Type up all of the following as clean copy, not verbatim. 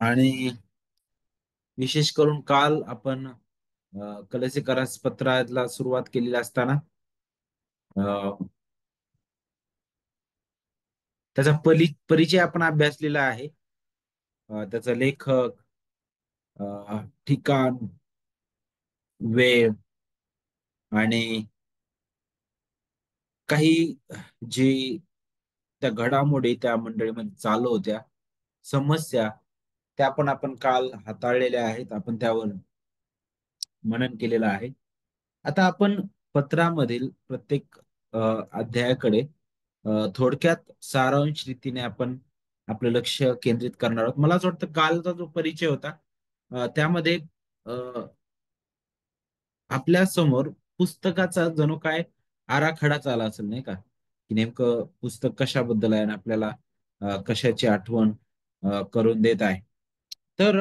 आणि विशेष करून काल आपण कलसी पत्राला सुरुवात केलेली असताना अ, त्याचा परिचय आपण अभ्यासलेला आहे. त्याचा लेखक, ठिकाण, वेळ आणि काही जे त्या घडामोडी त्या मंडळीमध्ये चालू होत्या, समस्या, त्या पण आपण काल हाताळलेल्या आहेत. आपण त्यावर मनन केलेलं आहे. आता आपण पत्रामधील प्रत्येक अ, अध्यायाकडे थोडक्यात सारांश रीतीने आपण आपलं लक्ष केंद्रित करणार आहोत. मला असं वाटतं कालचा जो परिचय होता त्यामध्ये अ, आपल्या समोर पुस्तकाचा जणू काय आराखडाच आला असेल, नाही का, की नेमकं पुस्तक कशाबद्दल आहे आणि आपल्याला कशाची आठवण करून देत आहे. तर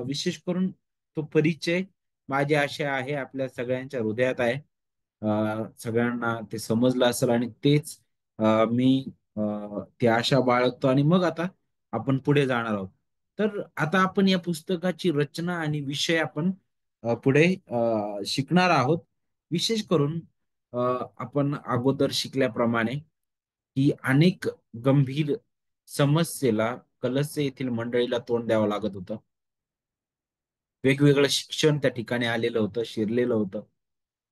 विशेष करून तो परिचय, माझी आशा आहे, आपल्या सगळ्यांच्या हृदयात आहे. सगळ्यांना ते समजलं असेल आणि तेच मी ती आशा बाळगतो आणि मग आता आपण पुढे जाणार आहोत. तर आता आपण या पुस्तकाची रचना आणि विषय आपण पुढे शिकणार आहोत. विशेष करून अ, आपण अगोदर शिकल्याप्रमाणे की अनेक गंभीर समस्येला कलसे येथील मंडळीला तोंड द्यावं लागत होतं. वेगवेगळं शिक्षण त्या ठिकाणी आलेलं होतं, शिरलेलं होतं.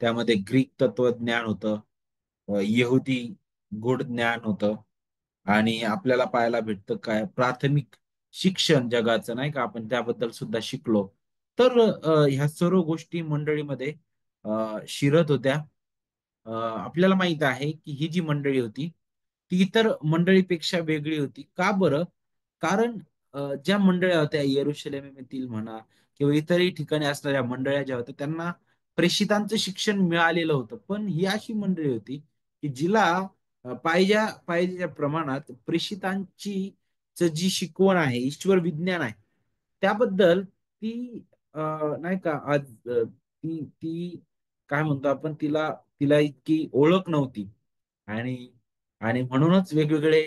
त्यामध्ये ग्रीक तत्वज्ञान होतं, यहुदी गूढ ज्ञान होतं आणि आपल्याला पाहायला भेटतं काय प्राथमिक शिक्षण जगाचं, नाही का, आपण त्याबद्दल सुद्धा शिकलो. तर ह्या सर्व गोष्टी मंडळीमध्ये शिरत होत्या. आपल्याला माहित आहे की ही जी मंडळी होती ती इतर मंडळीपेक्षा वेगळी होती. का बरं? कारण ज्या मंडळ्या होत्या येरुशलेम येथील म्हणा किंवा इतरही ठिकाणी असणाऱ्या मंडळ्या ज्या होत्या त्यांना प्रेषितांचं शिक्षण मिळालेलं होतं. पण ही अशी मंडळी होती की जिला पाहिजे प्रमाणात प्रेषितांची जी शिकवण आहे, ईश्वर विज्ञान आहे, त्याबद्दल ती नाही का आज ती ती काय म्हणतो आपण तिला तिला इतकी ओळख नव्हती. आणि आणि म्हणूनच वेगवेगळे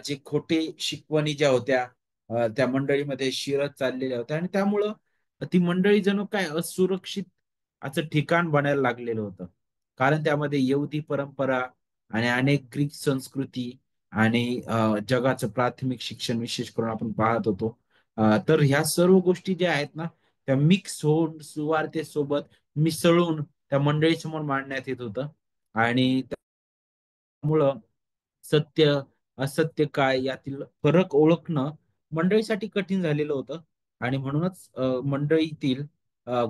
जे खोटे शिकवणी ज्या होत्या त्या मंडळीमध्ये शिरत चाललेल्या होत्या आणि त्यामुळं ती मंडळी जणू काय असुरक्षित असं ठिकाण बनायला लागलेलं होतं. कारण त्यामध्ये यहुदी परंपरा आणि अनेक ग्रीक संस्कृती आणि जगाचं प्राथमिक शिक्षण विशेष करून आपण पाहत होतो. तर ह्या सर्व गोष्टी ज्या आहेत ना, त्या मिक्स होऊन सुवार्तेसोबत मिसळून त्या मंडळीसमोर मांडण्यात येत होतं. आणि त्यामुळं सत्य, असत्य काय यातील फरक ओळखणं मंडळीसाठी कठीण झालेलं होतं. आणि म्हणूनच मंडळीतील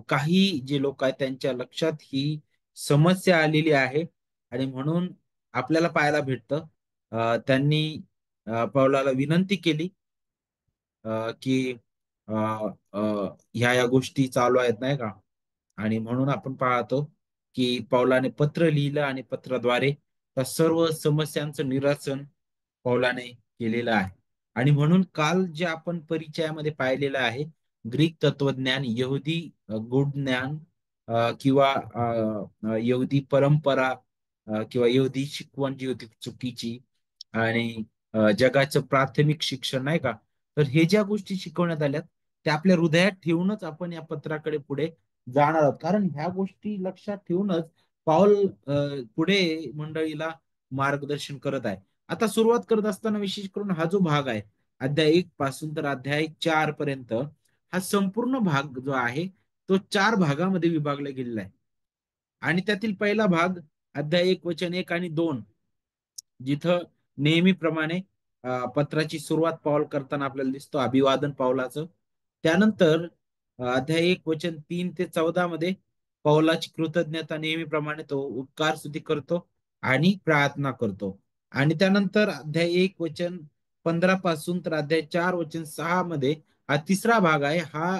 काही जे लोक आहेत त्यांच्या लक्षात ही समस्या आलेली आहे. आणि म्हणून आपल्याला पाहायला भेटतं त्यांनी पौलाला विनंती केली की अ, अ, ह्या गोष्टी चालू आहेत, नाही का. आणि म्हणून आपण पाहतो की पौलाने पत्र लिहिलं आणि पत्राद्वारे त्या सर्व समस्यांचं निरासन पौलाने केलेलं आहे. आणि म्हणून काल जे आपण परिचयामध्ये पाहिलेलं आहे, ग्रीक तत्वज्ञान, यहुदी गूढ ज्ञान किंवा यहुदी परंपरा किंवा यहुदी शिकवण जी होती चुकीची आणि जगाचं प्राथमिक शिक्षण, नाही का. तर हे ज्या गोष्टी शिकवण्यात आल्यात त्या आपल्या हृदयात ठेवूनच आपण या पत्राकडे पुढे जाणार आहोत. कारण ह्या गोष्टी लक्षात ठेवूनच पाऊल पुढे मंडळीला मार्गदर्शन करत आहे. आता सुरुवात करत असताना विशेष करून हा जो भाग आहे, अध्याय 1 पासून तर अध्याय 4 पर्यंत, हा संपूर्ण भाग जो आहे तो 4 भागामध्ये विभागला गेलेला आहे. आणि त्यातील पहिला भाग, अध्याय 1 वचन 1 आणि 2, जिथं नेहमीप्रमाणे पत्राची सुरुवात पाऊल करताना आपल्याला दिसतो अभिवादन पावलाचं. त्यानंतर अध्याय 1 वचन 3 ते 14 मध्ये पौलाची कृतज्ञता नेहमीप्रमाणे तो उपकार स्तुती करतो आणि प्रार्थना करतो. आणि त्यानंतर अध्याय 1 वचन 15 पासून तर अध्याय 4 वचन 6 मध्ये हा तिसरा भाग आहे. हा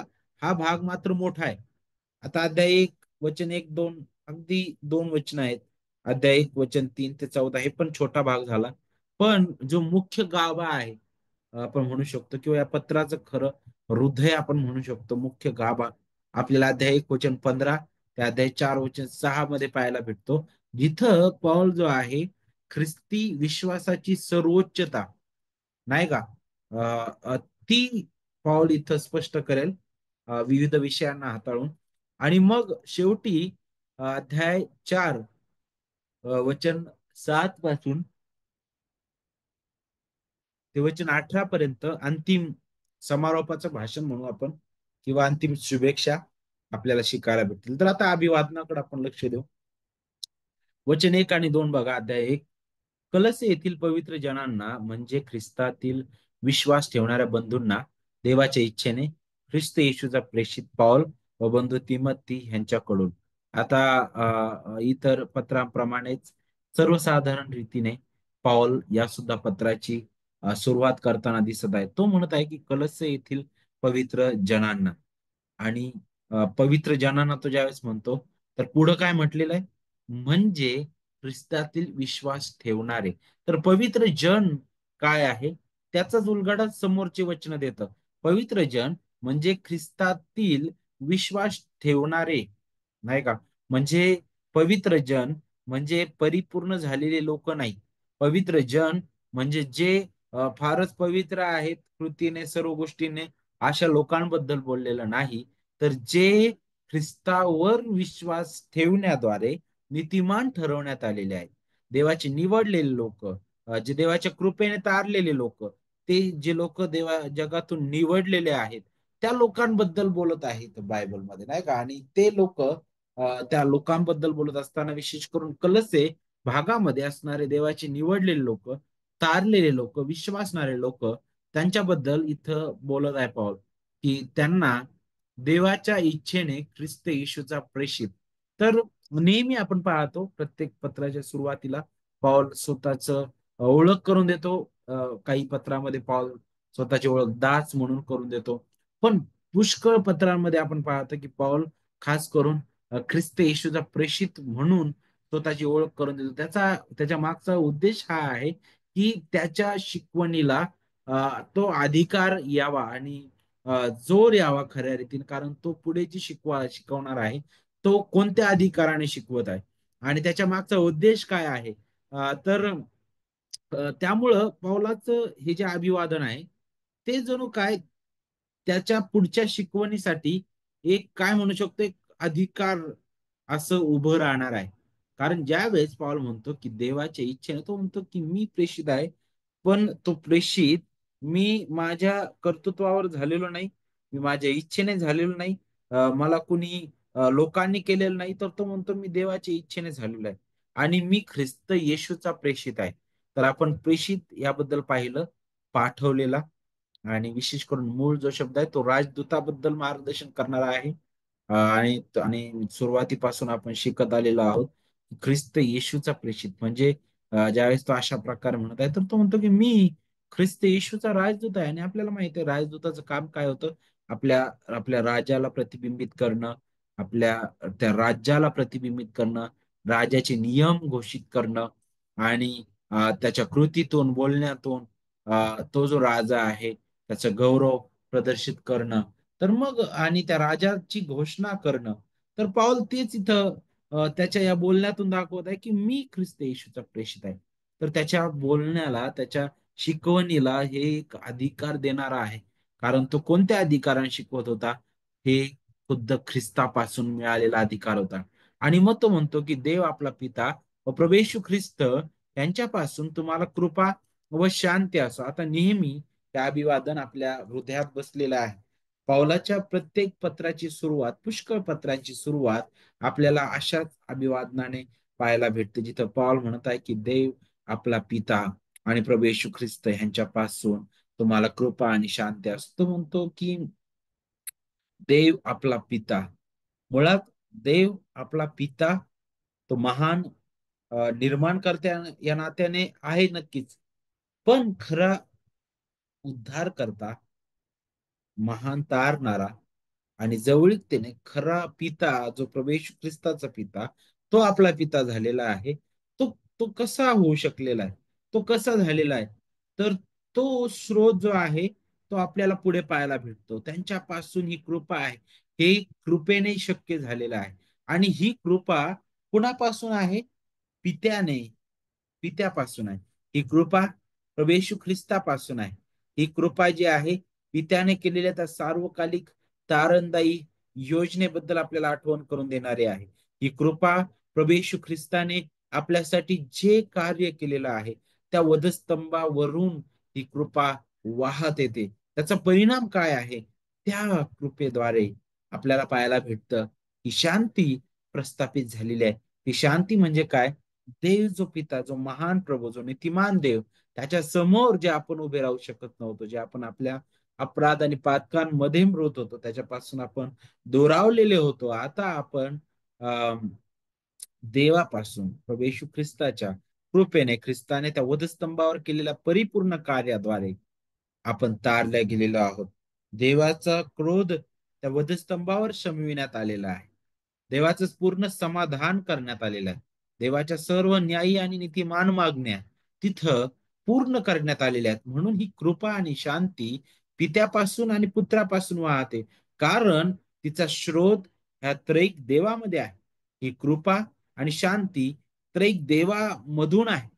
हा भाग मात्र मोठा आहे. आता अध्याय 1 वचन 1 2 अगदी 2 वचन आहेत. अध्याय 1 वचन 3 ते 14 हे पण छोटा भाग झाला. पण जो मुख्य गाभा आहे, आपण म्हणू शकतो, किंवा या पत्राचं खरं हृदय आपण म्हणू शकतो, मुख्य गाभा, आपल्याला अध्याय 1 वचन 15 ते अध्याय 4 वचन 6 मध्ये पाहायला भेटतो. जिथं पौल जो आहे ख्रिस्ती विश्वासाची सर्वोच्चता, नाही का, ती पाऊल इथं स्पष्ट करेल, विविध विषयांना हाताळून. आणि मग शेवटी अध्याय 4 वचन 7 पासून ते वचन 18 पर्यंत अंतिम समारोपाचं भाषण म्हणू आपण, किंवा अंतिम शुभेच्छा आपल्याला शिकायला भेटतील. तर आता अभिवादनाकडे आपण लक्ष देऊ. वचन 1 आणि 2 बघा, अध्याय 1. कलसे येथील पवित्र जनांना, म्हणजे ख्रिस्तातील विश्वास ठेवणाऱ्या बंधूंना, देवाच्या इच्छेने ख्रिस्त येशूचा प्रेषित पाऊल व बंधू तिमोथी यांच्याकडून. आता इतर पत्रांप्रमाणेच सर्वसाधारण रीतीने पाऊल या सुद्धा पत्राची सुरुवात करताना दिसत आहे. तो म्हणत आहे की कलसे येथील पवित्र जनांना. आणि पवित्र जनांना तो ज्यावेळेस म्हणतो, तर पुढं काय म्हटलेलं आहे? म्हणजे ख्रिस्तातील विश्वास ठेवणारे. तर पवित्र जन काय आहे त्याचाच उलगडा समोरचे वचन देतं. पवित्र जन म्हणजे ख्रिस्तातील विश्वास ठेवणारे, नाही का? म्हणजे पवित्र जन म्हणजे परिपूर्ण झालेले लोक नाही. पवित्र जन म्हणजे जे फारच पवित्र आहेत कृतीने, सर्व गोष्टीने, अशा लोकांबद्दल बोललेलं नाही. तर जे ख्रिस्तावर विश्वास ठेवण्याद्वारे नीतिमान ठरवण्यात आलेले आहेत, देवाचे निवडलेले लोक, जे देवाच्या कृपेने तारलेले लोक, ते जे लोक देवा जगातून निवडलेले आहेत, त्या लोकांबद्दल बोलत आहेत बायबलमध्ये, नाही का? आणि ते लोक, त्या लोकांबद्दल बोलत असताना विशेष करून कलसे भागामध्ये असणारे देवाचे निवडलेले लोक, तारलेले लोक, विश्वासणारे लोक, त्यांच्याबद्दल इथं बोलत आहे पाऊल, की त्यांना देवाच्या इच्छेने ख्रिस्त येशूचा प्रेषित. तर नेहमी आपण पाहतो प्रत्येक पत्राच्या सुरुवातीला पॉल स्वतःच ओळख करून देतो. काही पत्रामध्ये पॉल स्वतःची ओळख दास म्हणून करून देतो. पण पुष्कळ पत्रांमध्ये आपण पाहतो की पॉल खास करून ख्रिस्त येशूचा प्रेषित म्हणून स्वतःची ओळख करून देतो. त्याच्या मागचा उद्देश हा आहे की त्याच्या शिकवणीला तो अधिकार यावा आणि जोर यावा खऱ्या रीतीने. कारण तो पुढे जी शिकवणार आहे, तो कोणत्या अधिकाराने शिकवत आहे आणि त्याच्या मागचा उद्देश काय आहे. तर त्यामुळं पौलाचं हे जे अभिवादन आहे, ते जणू काय त्याच्या पुढच्या शिकवणीसाठी एक, काय म्हणू शकतो, एक अधिकार असं उभं राहणार आहे. कारण ज्या वेळेस पौल म्हणतो की देवाच्या इच्छेने, तो म्हणतो की मी प्रेषित आहे, पण तो प्रेषित मी माझ्या कर्तृत्वावर झालेलो नाही, मी माझ्या इच्छेने झालेलो नाही, मला कुणी लोकांनी केलेलं नाही. तर तो म्हणतो मी देवाच्या इच्छेने झालेलो आहे आणि मी ख्रिस्त येशूचा प्रेषित आहे. तर आपण प्रेषित याबद्दल पाहिलं, पाठवलेला. आणि विशेष करून मूळ जो शब्द आहे तो राजदूताबद्दल मार्गदर्शन करणारा आहे. आणि आणि सुरुवातीपासून आपण शिकत आलेलो आहोत. ख्रिस्त येशूचा प्रेषित म्हणजे ज्यावेळेस तो अशा प्रकारे म्हणत आहे, तर तो म्हणतो की मी ख्रिस्त येशूचा राजदूत आहे. आणि आपल्याला माहिती आहे राजदूताचं काम काय होतं? आपल्या आपल्या राजाला प्रतिबिंबित करणं, आपल्या त्या राज्याला प्रतिबिंबित करणं, राजाचे नियम घोषित करणं आणि त्याच्या कृतीतून, बोलण्यातून तो जो राजा आहे त्याचं गौरव प्रदर्शित करणं. तर मग आणि त्या राजाची घोषणा करणं. तर पाऊल तेच इथं त्याच्या या बोलण्यातून दाखवत आहे की मी ख्रिस्त येशूचा प्रेषित आहे. तर त्याच्या बोलण्याला, त्याच्या शिकवणीला हे एक अधिकार देणारा आहे. कारण तो कोणत्या अधिकाराने शिकवत होता? हे खुद्द ख्रिस्तापासून मिळालेला अधिकार होता. आणि मग तो म्हणतो की देव आपला पिता व प्रभू येशू ख्रिस्त यांच्यापासून तुम्हाला कृपा व शांती असो. आता नेहमी हे अभिवादन आपल्या हृदयात बसलेलं आहे. पावलाच्या प्रत्येक पत्राची सुरुवात, पुष्कळ पत्रांची सुरुवात आपल्याला अशाच अभिवादनाने पाहायला भेटते, जिथं पाऊल म्हणत आहे की देव आपला पिता आणि प्रभू येशू ख्रिस्त यांच्यापासून तुम्हाला कृपा आणि शांती असतो. तो म्हणतो की देव आपला पिता. मुळात देव आपला पिता, तो महान निर्माणकर्त्या या नात्याने आहे नक्कीच. पण खरा उद्धार करता, महान तारणारा आणि जवळीकतेने खरा पिता, जो प्रभू येशू ख्रिस्ताचा पिता, तो आपला पिता झालेला आहे. तो तो कसा होऊ शकलेला आहे? तो कसा झालेला आहे? तर तो स्रोत जो आहे तो आपल्याला पुढे पाहायला भेटतो. त्यांच्यापासून ही कृपा आहे. हे कृपेने शक्य झालेलं आहे. आणि ही कृपा कुणापासून आहे? पित्याने, पित्यापासून आहे. ही कृपा प्रभू येशू ख्रिस्तापासून आहे. ही कृपा जी आहे पित्याने केलेल्या त्या सार्वकालिक तारणदायी योजनेबद्दल आपल्याला आठवण करून देणारे आहे. ही कृपा प्रभू येशू ख्रिस्ताने आपल्यासाठी जे कार्य केलेलं आहे त्या वधस्तंभावरून ही कृपा वाहत येते. त्याचा परिणाम काय आहे? त्या कृपेद्वारे आपल्याला पाहायला भेटतं की शांती प्रस्थापित झालेली आहे. ही शांती म्हणजे काय? देव जो पिता, जो महान प्रभू, जो नीतिमान देव, त्याच्या समोर जे आपण उभे राहू शकत नव्हतो, जे आपण आपल्या अपराध आणि पातकांमध्ये मृत होतो, त्याच्यापासून आपण दुरावलेले होतो, आता आपण अं, देवापासून प्रभू येशू ख्रिस्ताच्या कृपेने, ख्रिस्ताने त्या वधस्तंभावर केलेल्या परिपूर्ण कार्याद्वारे आपण तारल्या गेलेलो आहोत. देवाचा क्रोध त्या वधस्तंभावर शमविण्यात आलेला आहे. देवाचं पूर्ण समाधान करण्यात आलेलं आहे. देवाच्या सर्व न्यायी आणि नीतिमान मागण्या तिथं पूर्ण करण्यात आलेल्या आहेत. म्हणून ही कृपा आणि शांती पित्यापासून आणि पुत्रापासून वाहते, कारण तिचा स्रोत ह्या त्रैक देवामध्ये आहे. ही कृपा आणि शांती त्रैक देवामधून आहे.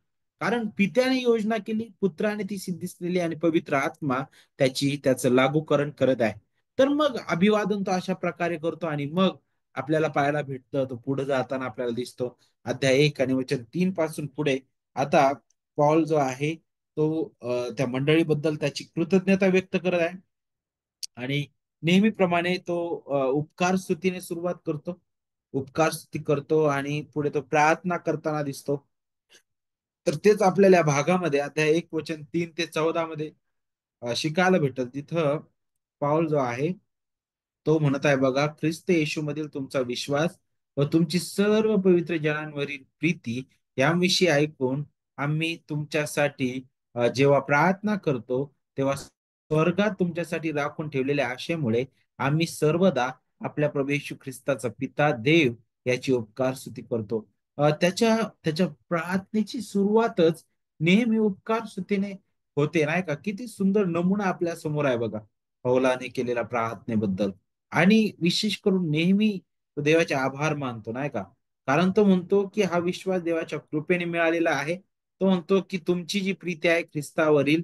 कारण पित्याने योजना केली, पुत्राने ती सिद्धिसलेली आणि पवित्र आत्मा त्याचं लागूकरण करत आहे. तर मग अभिवादन तो अशा प्रकारे करतो आणि मग आपल्याला पाहायला भेटतं, तो पुढे जाताना आपल्याला दिसतो अध्याय 1 आणि वचन 3 पासून पुढे. आता पॉल जो आहे तो त्या मंडळीबद्दल त्याची कृतज्ञता व्यक्त करत आहे आणि नेहमीप्रमाणे तो उपकार स्तुतीने सुरुवात करतो. उपकार स्तुती करतो आणि पुढे तो प्रार्थना करताना दिसतो. तर तेच आपल्याला या भागामध्ये अध्याय 1 वचन 3 ते 14 मध्ये शिकायला भेटत. तिथं पाऊल जो आहे तो म्हणत आहे बघा, ख्रिस्त येशू मधील तुमचा विश्वास व तुमची सर्व पवित्र जनांवरील प्रीती याविषयी ऐकून आम्ही तुमच्यासाठी जेव्हा प्रार्थना करतो तेव्हा स्वर्गात तुमच्यासाठी राखून ठेवलेल्या आशेमुळे आम्ही सर्वदा आपल्या प्रभू येशू ख्रिस्ताचा पिता देव याची उपकार स्तुती करतो. त्याच्या त्याच्या प्रार्थनेची सुरुवातच नेहमी उपकार स्तुतीने होते, नाही का? किती सुंदर नमुना आपल्या समोर आहे बघा पौलाने केलेल्या प्रार्थनेबद्दल. आणि विशेष करून नेहमी तो देवाचे आभार मानतो, नाही का? कारण तो म्हणतो की हा विश्वास देवाच्या कृपेने मिळालेला आहे. तो म्हणतो की तुमची जी प्रीती आहे ख्रिस्तावरील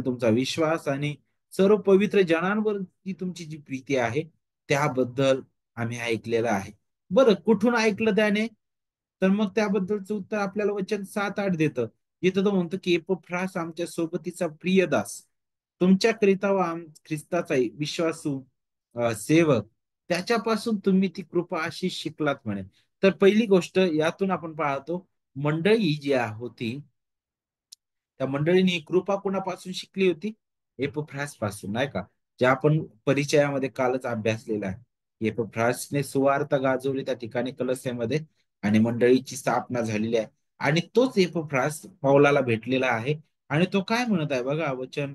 तुमचा विश्वास आणि सर्व पवित्र जनांवर जी तुमची जी प्रीती आहे त्याबद्दल आम्ही ऐकलेलं आहे. बरं, कुठून ऐकलं त्याने? तर मग त्याबद्दलचं उत्तर आपल्याला वचन 7-8 देतं. जिथं तो म्हणतो की एपफ्रास आमच्या सोबतीचा प्रिय दास, तुमच्याकरिता व ख्रिस्ताचा विश्वासू सेवक, त्याच्यापासून तुम्ही ती कृपा अशी शिकलात म्हणे. तर पहिली गोष्ट यातून आपण पाहतो, मंडळी जी होती त्या मंडळींनी ही कृपा कुणापासून शिकली होती? एपफ्रास पासून, नाही का? जे आपण परिचयामध्ये कालच अभ्यासलेला आहे. एपफ्रासने सुवार्थ गाजवली त्या ठिकाणी कलस्यामध्ये आणि मंडळीची स्थापना झालेली आहे. आणि तोच एपफ्रास पौलाला भेटलेला आहे आणि तो काय म्हणत आहे बघा, वचन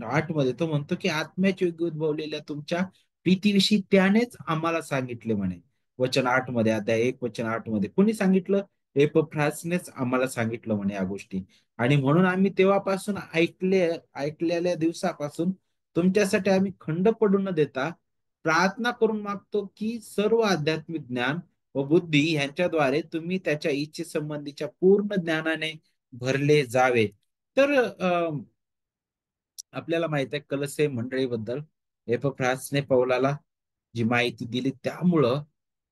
8 मध्ये तो म्हणतो की आत्म्याच्या योग्य उद्भवलेल्या तुमच्या प्रीतीविषयी त्यानेच आम्हाला सांगितले म्हणे. वचन 8 मध्ये, अध्याय 1 वचन 8 मध्ये कोणी सांगितलं? एपफ्रासनेच आम्हाला सांगितलं म्हणे या गोष्टी. आणि म्हणून आम्ही तेव्हापासून ऐकलेल्या दिवसापासून तुमच्यासाठी आम्ही खंड पडू न देता प्रार्थना करून मागतो की सर्व आध्यात्मिक ज्ञान व बुद्धी यांच्याद्वारे तुम्ही त्याच्या इच्छे संबंधीच्या पूर्ण ज्ञानाने भरले जावे. तर आपल्याला माहित आहे कलसे मंडळीबद्दल एपफ्रासने पौलाला जी माहिती दिली त्यामुळं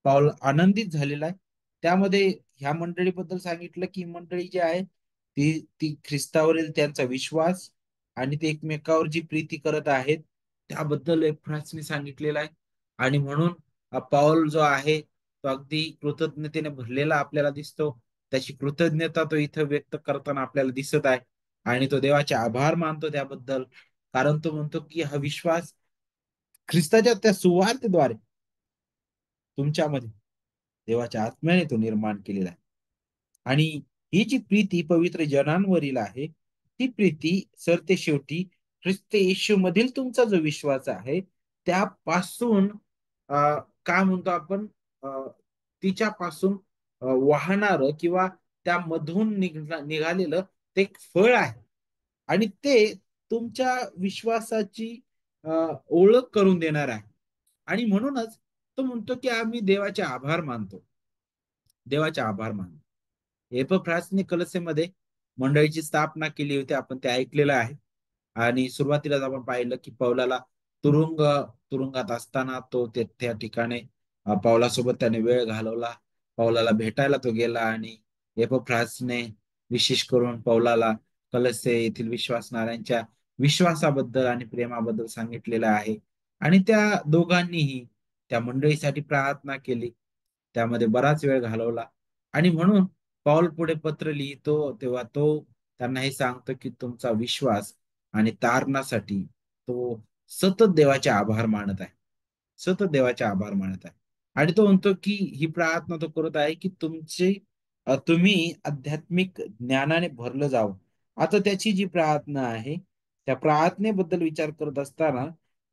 पाऊल आनंदित झालेला आहे. त्यामध्ये ह्या मंडळीबद्दल सांगितलं की मंडळी जी आहे ती ती ख्रिस्तावरील त्यांचा विश्वास आणि ते एकमेकावर जी प्रीती करत आहेत त्याबद्दल एपफ्रासने सांगितलेलं आहे. आणि म्हणून पाऊल जो आहे तो अगदी कृतज्ञतेने भरलेला आपल्याला दिसतो. त्याची कृतज्ञता तो इथं व्यक्त करताना आपल्याला दिसत आहे आणि तो देवाचे आभार मानतो त्याबद्दल. कारण तो म्हणतो की हा विश्वास ख्रिस्ताच्या त्या सुवार्तेद्वारे तुमच्यामध्ये देवाच्या आत्म्याने तो निर्माण केलेला आहे. आणि ही जी प्रीती पवित्र जनांवरील आहे ती प्रीती सरते शेवटी ख्रिस्त येशू मधील तुमचा जो विश्वास आहे त्यापासून काय म्हणतो आपण, तिच्यापासून वाहणार किंवा त्यामधून निघालेलं ते एक फळ आहे. आणि ते तुमच्या विश्वासाची अ, ओळख करून देणार आहे. आणि म्हणूनच तो म्हणतो की आम्ही देवाचे आभार मानतो. देवाचे आभार मानतो. एपफ्रासने कलसेमध्ये मंडळीची स्थापना केली होती, आपण ते ऐकलेलं आहे. आणि सुरुवातीलाच आपण पाहिलं की पौलाला तुरुंग तुरुंगात असताना तो त्या ठिकाणी पौलासोबत त्याने वेळ घालवला. पौलाला भेटायला तो गेला आणि एपफ्रासने विशेष करून पौलाला कलस्से येथील विश्वासणाऱ्यांच्या विश्वासाबद्दल आणि प्रेमाबद्दल सांगितलेलं आहे. आणि त्या दोघांनीही त्या मंडळीसाठी प्रार्थना केली, त्यामध्ये बराच वेळ घालवला. आणि म्हणून पौल पुढे पत्र लिहितो तेव्हा तो त्यांना हे सांगतो की तुमचा विश्वास आणि तारणासाठी तो सतत देवाचे आभार मानत आहे. सतत देवाचे आभार मानत आहे. आणि तो म्हणतो की ही प्रार्थना तो करत आहे की तुम्ही आध्यात्मिक ज्ञानाने भरलं जावं. आता त्याची जी प्रार्थना आहे त्या प्रार्थनेबद्दल विचार करत असताना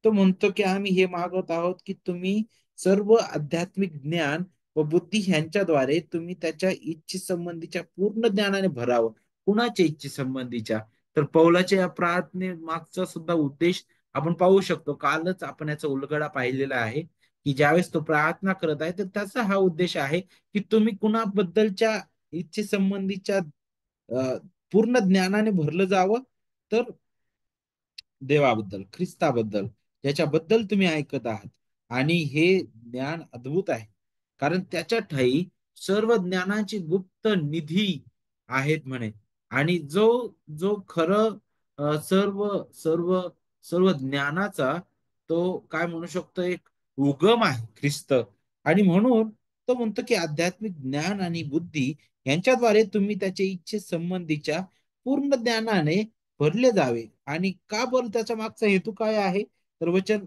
तो म्हणतो की आम्ही हे मागवत आहोत की तुम्ही सर्व आध्यात्मिक ज्ञान व बुद्धी ह्यांच्याद्वारे तुम्ही त्याच्या इच्छेसंबंधीच्या पूर्ण ज्ञानाने भरावं. कुणाच्या इच्छेसंबंधीच्या? तर पौलाच्या या प्रार्थने मागचा सुद्धा उद्देश आपण पाहू शकतो. कालच आपण याचा उलगडा पाहिलेला आहे की ज्यावेळेस तो प्रार्थना करत आहे तर त्याचा हा उद्देश आहे की तुम्ही कुणाबद्दलच्या इच्छेसंबंधीच्या अ, पूर्ण ज्ञानाने भरलं जावं. तर देवाबद्दल, ख्रिस्ताबद्दल, ज्याच्याबद्दल तुम्ही ऐकत आहात. आणि हे ज्ञान अद्भुत आहे, कारण त्याच्या ठायी सर्व ज्ञानाची गुप्त निधी आहेत म्हणे. आणि जो जो खरं सर्व सर्व सर्व ज्ञानाचा तो काय म्हणू शकतो, एक उगम आहे ख्रिस्त. आणि म्हणून तो म्हणतो की आध्यात्मिक ज्ञान आणि बुद्धी यांच्याद्वारे तुम्ही त्याच्या इच्छे संबंधीच्या पूर्ण ज्ञानाने भरले जावे. आणि का बरं, त्याच्या मागचा हेतू काय आहे? तर वचन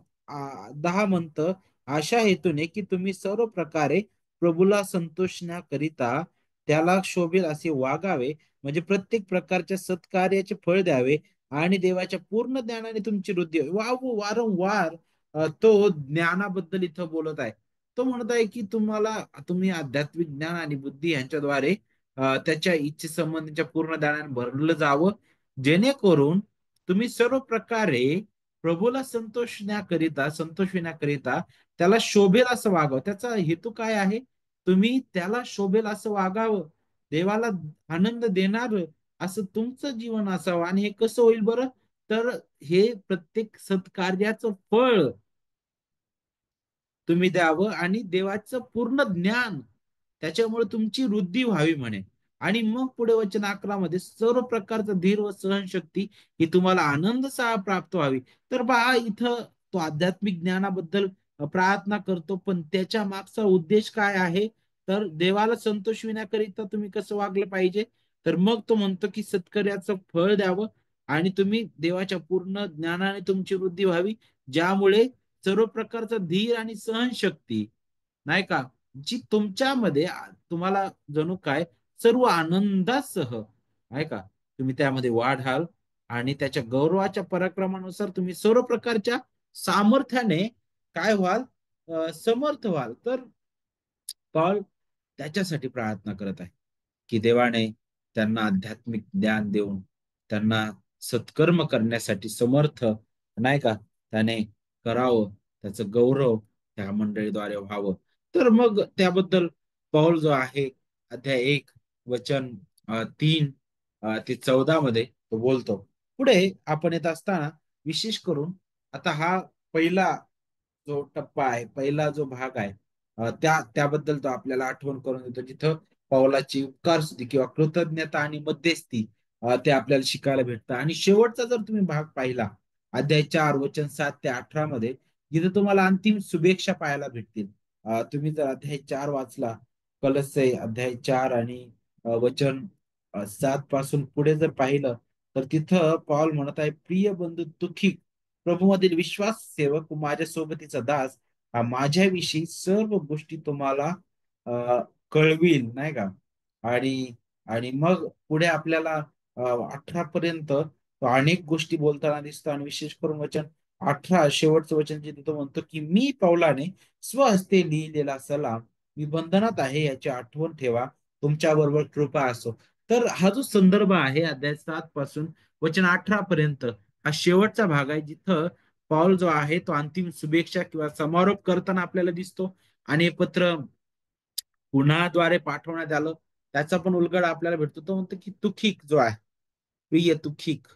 10 म्हणतं, अशा हेतूने की तुम्ही सर्व प्रकारे प्रभूला संतोषण्याकरिता त्याला शोभेल असे वागावे, म्हणजे प्रत्येक प्रकारच्या सत्कार्याचे फळ द्यावे आणि देवाच्या पूर्ण ज्ञानाने तुमची वृद्धी व्हावी. वारंवार तो ज्ञानाबद्दल इथं बोलत आहे. तो म्हणत आहे की तुम्ही आध्यात्मिक ज्ञान आणि बुद्धी यांच्याद्वारे त्याच्या इच्छेसंबंधीच्या पूर्ण ज्ञानाने भरलं जावं, जेणेकरून तुम्ही सर्व प्रकारे प्रभूला संतोषविण्याकरिता त्याला शोभेल असं वागावं. त्याचा हेतू काय आहे? तुम्ही त्याला शोभेल असं वागावं, देवाला आनंद देणार असं तुमचं जीवन असावं. आणि हे कसं होईल बरं? तर हे प्रत्येक सत्कार्याचं फळ तुम्ही द्यावं आणि देवाचं पूर्ण ज्ञान त्याच्यामुळे तुमची वृद्धी व्हावी म्हणे. आणि मग पुढे वचन 11 मध्ये सर्व प्रकारचा धीर व सहनशक्ती ही तुम्हाला आनंद सह प्राप्त व्हावी. तर पहा, इथं तो आध्यात्मिक ज्ञानाबद्दल प्रार्थना करतो, पण त्याच्या मागचा उद्देश काय आहे? तर देवाला संतोषविण्याकरिता तुम्ही कसं वागलं पाहिजे? तर मग तो म्हणतो की सत्कार्याचं फळ द्यावं आणि तुम्ही देवाच्या पूर्ण ज्ञानाने तुमची वृद्धी व्हावी, ज्यामुळे सर्व प्रकारचा धीर आणि सहनशक्ती, नाही का, जी तुमच्यामध्ये तुम्हाला जणू काय सर्व आनंदासह, आहे का, तुम्ही त्यामध्ये वाढाल आणि त्याच्या गौरवाच्या पराक्रमानुसार तुम्ही सर्व प्रकारच्या सामर्थ्याने काय व्हाल? समर्थ व्हाल. तर पॉल त्याच्यासाठी प्रार्थना करत आहे की देवाने त्यांना आध्यात्मिक ज्ञान देऊन त्यांना सत्कर्म करण्यासाठी समर्थ, नाही का, त्याने करावं, त्याचं गौरव त्या मंडळीद्वारे व्हावं. तर मग त्याबद्दल पौल जो आहे अध्याय 1 वचन 3 ते 14 मध्ये तो बोलतो. पुढे आपण येत असताना विशेष करून आता हा पहिला जो टप्पा आहे, पहिला जो भाग आहे, त्याबद्दल तो आपल्याला आठवण करून देतो, जिथं पौलाची उपकार स्तुती किंवा कृतज्ञता आणि मध्यस्थी ते आपल्याला शिकायला भेटतं. आणि शेवटचा जर तुम्ही भाग पाहिला, अध्याय 4 वचन 7 ते 18 मध्ये, जिथे तुम्हाला अंतिम शुभेच्छा पाहायला भेटतील. तुम्ही जर अध्याय 4 वाचला, कलस्से अध्याय 4 आणि वचन 7 पासून पुढे जर पाहिलं, तर तिथं पॉल म्हणत आहे, प्रिय बंधू तुखिक, प्रभूमधील विश्वास सेवक व माझ्या सोबतीचा दास, माझ्याविषयी सर्व गोष्टी तुम्हाला कळविल, नाही का. आणि आणि मग पुढे आपल्याला 18 पर्यंत तो अनेक गोष्टी बोलताना दिसतो. आणि विशेष करून वचन 18 शेवटचं वचन जे तो म्हणतो की मी पौलाने स्वहस्ते लिहिलेला सलाम मी बंधनात आहे याची आठवण ठेवा, तुमच्या बरोबर कृपा असो. तर हा जो संदर्भ आहे अध्याय 7 पासून वचन 18 पर्यंत, हा शेवटचा भाग आहे, जिथं पॉल जो आहे तो अंतिम शुभेच्छा किंवा समारोप करताना आपल्याला दिसतो. आणि हे पत्र पुन्हाद्वारे पाठवण्यात आलं, त्याचा पण उलगडा आपल्याला भेटतो. तो म्हणतो की तुखिक जो आहे, प्रिय तुखिक,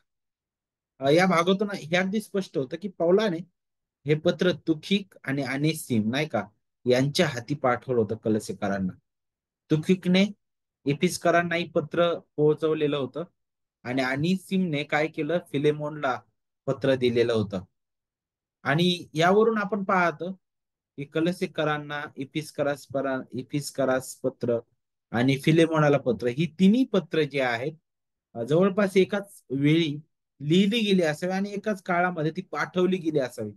या भागातून हे अगदी स्पष्ट होतं की पौलाने हे पत्र तुखिक आणि अनेसिम नाही का यांच्या हाती पाठवलं होतं कलसेकरांना. तुखिकने एपिसकरांनाही पत्र पोहोचवलेलं होतं आणि अनिसिमने काय केलं, फिलेमोनला पत्र दिलेलं होतं. आणि यावरून आपण पाहतो की कलसेकरांना इपिस्करास पत्र आणि फिलेमोनाला पत्र, ही तिन्ही पत्र जे आहेत जवळपास एकाच वेळी लिहिली गेली असावी आणि एकाच काळामध्ये ती पाठवली गेली असावी.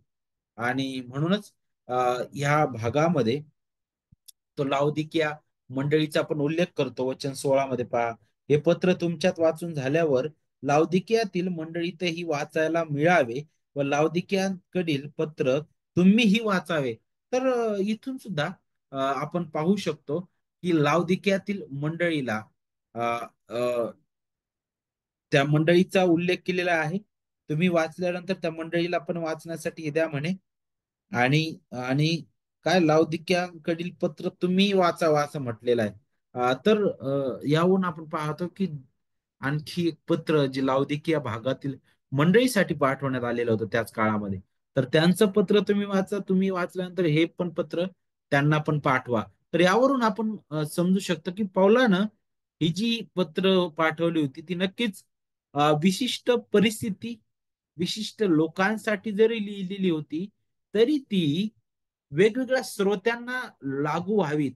आणि म्हणूनच ह्या भागामध्ये तो लाउदिकिया मंडळीचा आपण उल्लेख करतो वचन 16 मध्ये पहा, हे पत्र तुमच्यात वाचून झाल्यावर लाउदिकियातील मंडळीतही वाचायला मिळावे व लाउदिकियाकडील पत्र तुम्हीही वाचावे. तर इथून सुद्धा आपण पाहू शकतो की लाउदिकियातील मंडळीला अ, अ, त्या मंडळीचा उल्लेख केलेला आहे. तुम्ही वाचल्यानंतर त्या मंडळीला पण वाचण्यासाठी हे द्या म्हणे. आणि आणि काय लाउदिकियांकडील पत्र तुम्ही वाचावा असं म्हटलेलं आहे. तर यावरून आपण पाहतो की आणखी एक पत्र जे लाउदिकिया भागातील मंडळीसाठी पाठवण्यात आलेलं होतं त्याच काळामध्ये. तर त्यांचं पत्र तुम्ही वाचा, तुम्ही वाचल्यानंतर हे पण पत्र त्यांना पण पाठवा. तर यावरून आपण समजू शकतो की पौलानं ही जी पत्र पाठवली होती ती नक्कीच विशिष्ट परिस्थिती, विशिष्ट लोकांसाठी जरी लिहिलेली होती, तरी ती वेगवेगळ्या श्रोत्यांना लागू व्हावीत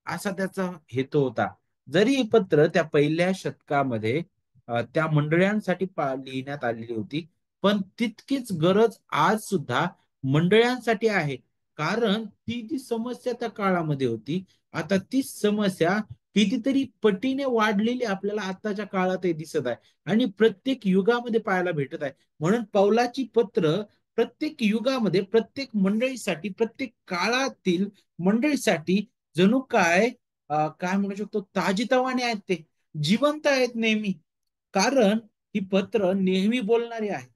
असा त्याचा हेतू होता. जरी ही पत्र त्या पहिल्या शतकामध्ये त्या मंडळांसाठी लिहिण्यात आलेली होती, पण तितकीच गरज आज सुद्धा मंडळांसाठी आहे. कारण ती जी समस्या त्या काळामध्ये होती, आता ती समस्या कितीतरी पटीने वाढलेली आपल्याला आताच्या काळातही दिसत आहे आणि प्रत्येक युगामध्ये पाहायला भेटत आहे. म्हणून पौलाची पत्र प्रत्येक युगामध्ये, प्रत्येक मंडळीसाठी, प्रत्येक काळातील मंडळीसाठी जणू काय म्हणू शकतो, ताजीतवाने आहेत, ते जिवंत आहेत नेहमी. कारण ही पत्र नेहमी बोलणारी आहे.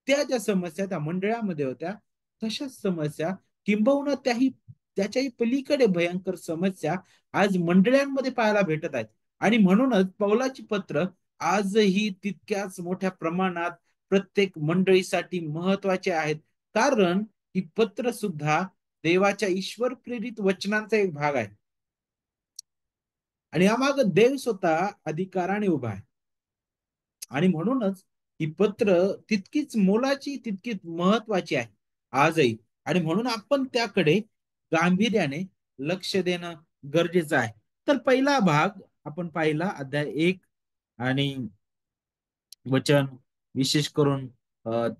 त्या ज्या समस्या त्या मंडळामध्ये होत्या, तशाच समस्या, किंबहुना त्याच्याही पलीकडे भयंकर समस्या आज मंडळांमध्ये पाहायला भेटत आहेत. आणि म्हणूनच पौलाची पत्र आजही तितक्याच मोठ्या प्रमाणात प्रत्येक मंडळीसाठी महत्वाचे आहेत. कारण ही पत्र सुद्धा देवाच्या ईश्वर प्रेरित वचनांचा एक भाग आहे. आणि यामाग देव स्वतः अधिकाराने उभा आहे. आणि म्हणूनच ही पत्र तितकीच मोलाची, तितकीच महत्वाची आहे आजही. आणि म्हणून आपण त्याकडे गांभीर्याने लक्ष देणं गरजेचं आहे. तर पहिला भाग आपण पाहिला, अध्याय 1 आणि वचन विशेष करून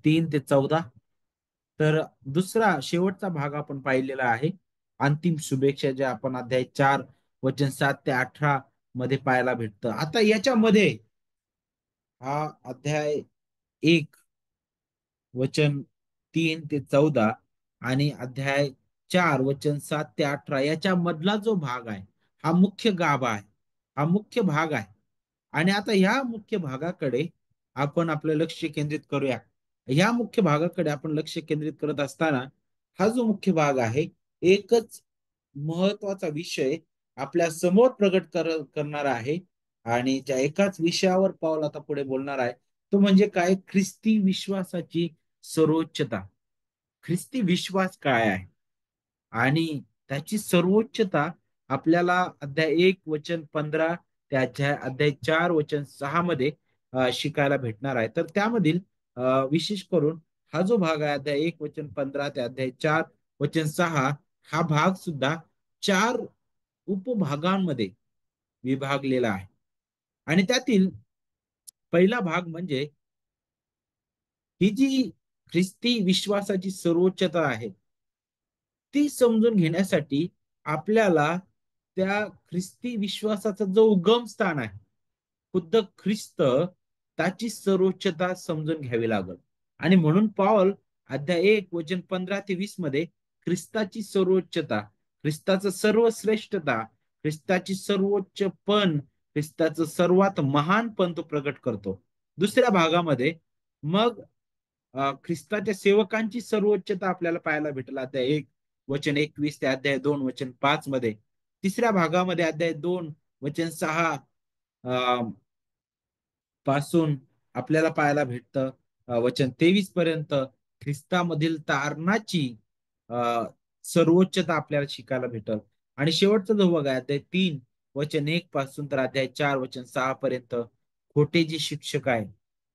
3 ते 14. तर दुसरा शेवटचा भाग आपण पाहिलेला आहे, अंतिम शुभेच्छा, ज्या आपण अध्याय 4 वचन 7 ते 18 मध्ये पाहायला भेटतं. आता याच्यामध्ये हा अध्याय 1 वचन 3 ते 14 आणि अध्याय 4 वचन 7 ते 18 याच्या मधला जो भाग आहे, हा मुख्य गाभा आहे, हा मुख्य भाग आहे. आणि आता ह्या मुख्य भागाकडे आपण आपलं लक्ष केंद्रित करूया. ह्या मुख्य भागाकडे आपण लक्ष केंद्रित करत असताना हा जो मुख्य भाग आहे, एकच महत्वाचा विषय आपल्या समोर करणार आहे. आणि ज्या एकाच विषयावर पाऊल आता पुढे बोलणार आहे, तो म्हणजे काय, ख्रिस्ती विश्वासाची सर्वोच्चता. ख्रिस्ती विश्वास काय आहे आणि त्याची सर्वोच्चता आपल्याला अध्याय 1 वचन 15 ते अध्याय 4 वचन 6 मध्ये शिकायला भेटणार आहे. तर त्यामधील विशेष करून हा जो भाग आहे, अध्याय 1 वचन 15 ते अध्याय 4 वचन 6, हा भाग सुद्धा 4 उपभागांमध्ये विभागलेला आहे. आणि त्यातील पहिला भाग म्हणजे ही जी ख्रिस्ती विश्वासाची सर्वोच्चता आहे, ती समजून घेण्यासाठी आपल्याला त्या ख्रिस्ती विश्वासाचा जो उगम स्थान आहे, खुद्द ख्रिस्त, त्याची सर्वोच्चता समजून घ्यावी लागल. आणि म्हणून पॉल अध्याय 1 वचन 15 ते 20 मध्ये ख्रिस्ताची सर्वोच्चता, ख्रिस्ताचं सर्वश्रेष्ठता, ख्रिस्ताची सर्वोच्च पण, ख्रिस्ताचं सर्वात महान पण तो प्रकट करतो. दुसऱ्या भागामध्ये मग ख्रिस्ताच्या सेवकांची सर्वोच्चता आपल्याला पाहायला भेटला अध्याय 1 वचन 21 ते अध्याय 2 वचन 5 मध्ये. तिसऱ्या भागामध्ये अध्याय 2 वचन 6 पासून आपल्याला पाहायला भेटतं वचन 23 पर्यंत ख्रिस्तामधील तारणाची अ, सर्वोच्चता आपल्याला शिकायला भेटल. आणि शेवटचा जो भाग आहे अध्याय 3 वचन 1 पासून तर अध्याय 4 वचन 6 पर्यंत खोटे जे शिक्षक आहेत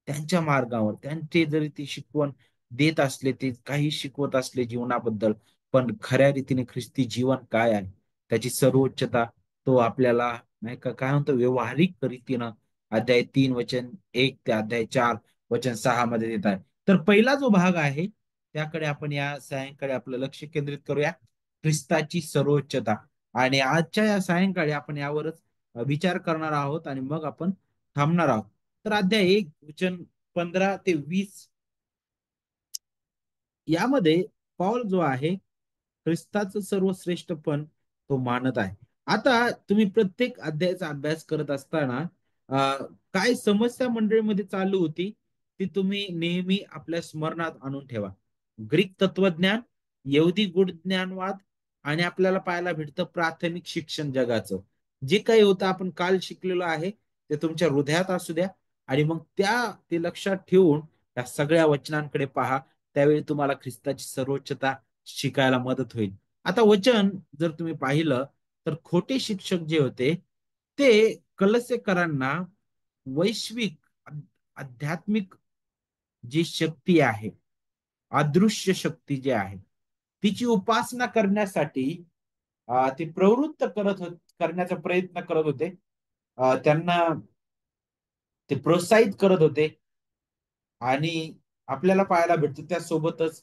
त्यांच्या मार्गावर त्यांचे जरी ते शिकवण देत असले, ते काही शिकवत असले जीवनाबद्दल, पण खऱ्या रीतीने ख्रिस्ती जीवन काय आहे त्याची सर्वोच्चता तो आपल्याला नाही का काय म्हणतो व्यवहारिक रीतीनं अध्याय 3 वचन 1 ते अध्याय 4 वचन 6 मध्ये देत आहे. तर पहिला जो भाग आहे त्याकडे आपण या सायंकाळी आपलं लक्ष केंद्रित करूया, ख्रिस्ताची सर्वोच्चता. आणि आजच्या या सायंकाळी आपण यावरच विचार करणार आहोत आणि मग आपण थांबणार आहोत. तर अध्याय 1 वचन 15 ते 20 यामध्ये पॉल जो आहे ख्रिस्ताचं सर्वश्रेष्ठपण तो मानत आहे. आता तुम्ही प्रत्येक अध्यायाचा अभ्यास करत असताना काय समस्या मंडळीमध्ये चालू होती ती तुम्ही नेहमी आपल्या स्मरणात आणून ठेवा. ग्रीक तत्वज्ञान, यहुदी गूढ ज्ञानवाद आणि आपल्याला पाहायला भेटतं प्राथमिक शिक्षण जगाचं. जे काही होतं आपण काल शिकलेलो आहे ते तुमच्या हृदयात असू द्या आणि मग ते लक्षात ठेवून त्या सगळ्या वचनांकडे पहा. त्यावेळी तुम्हाला ख्रिस्ताची सर्वोच्चता शिकायला मदत होईल. आता वचन जर तुम्ही पाहिलं तर खोटे शिक्षक जे होते ते कलसेकरांना वैश्विक आध्यात्मिक जी शक्ती आहे, अदृश्य शक्ती जी आहे तिची उपासना करण्यासाठी ते प्रवृत्त करण्याचा प्रयत्न करत होते. त्यांना ते प्रोत्साहित करत होते. आणि आपल्याला पाहायला भेटतं त्यासोबतच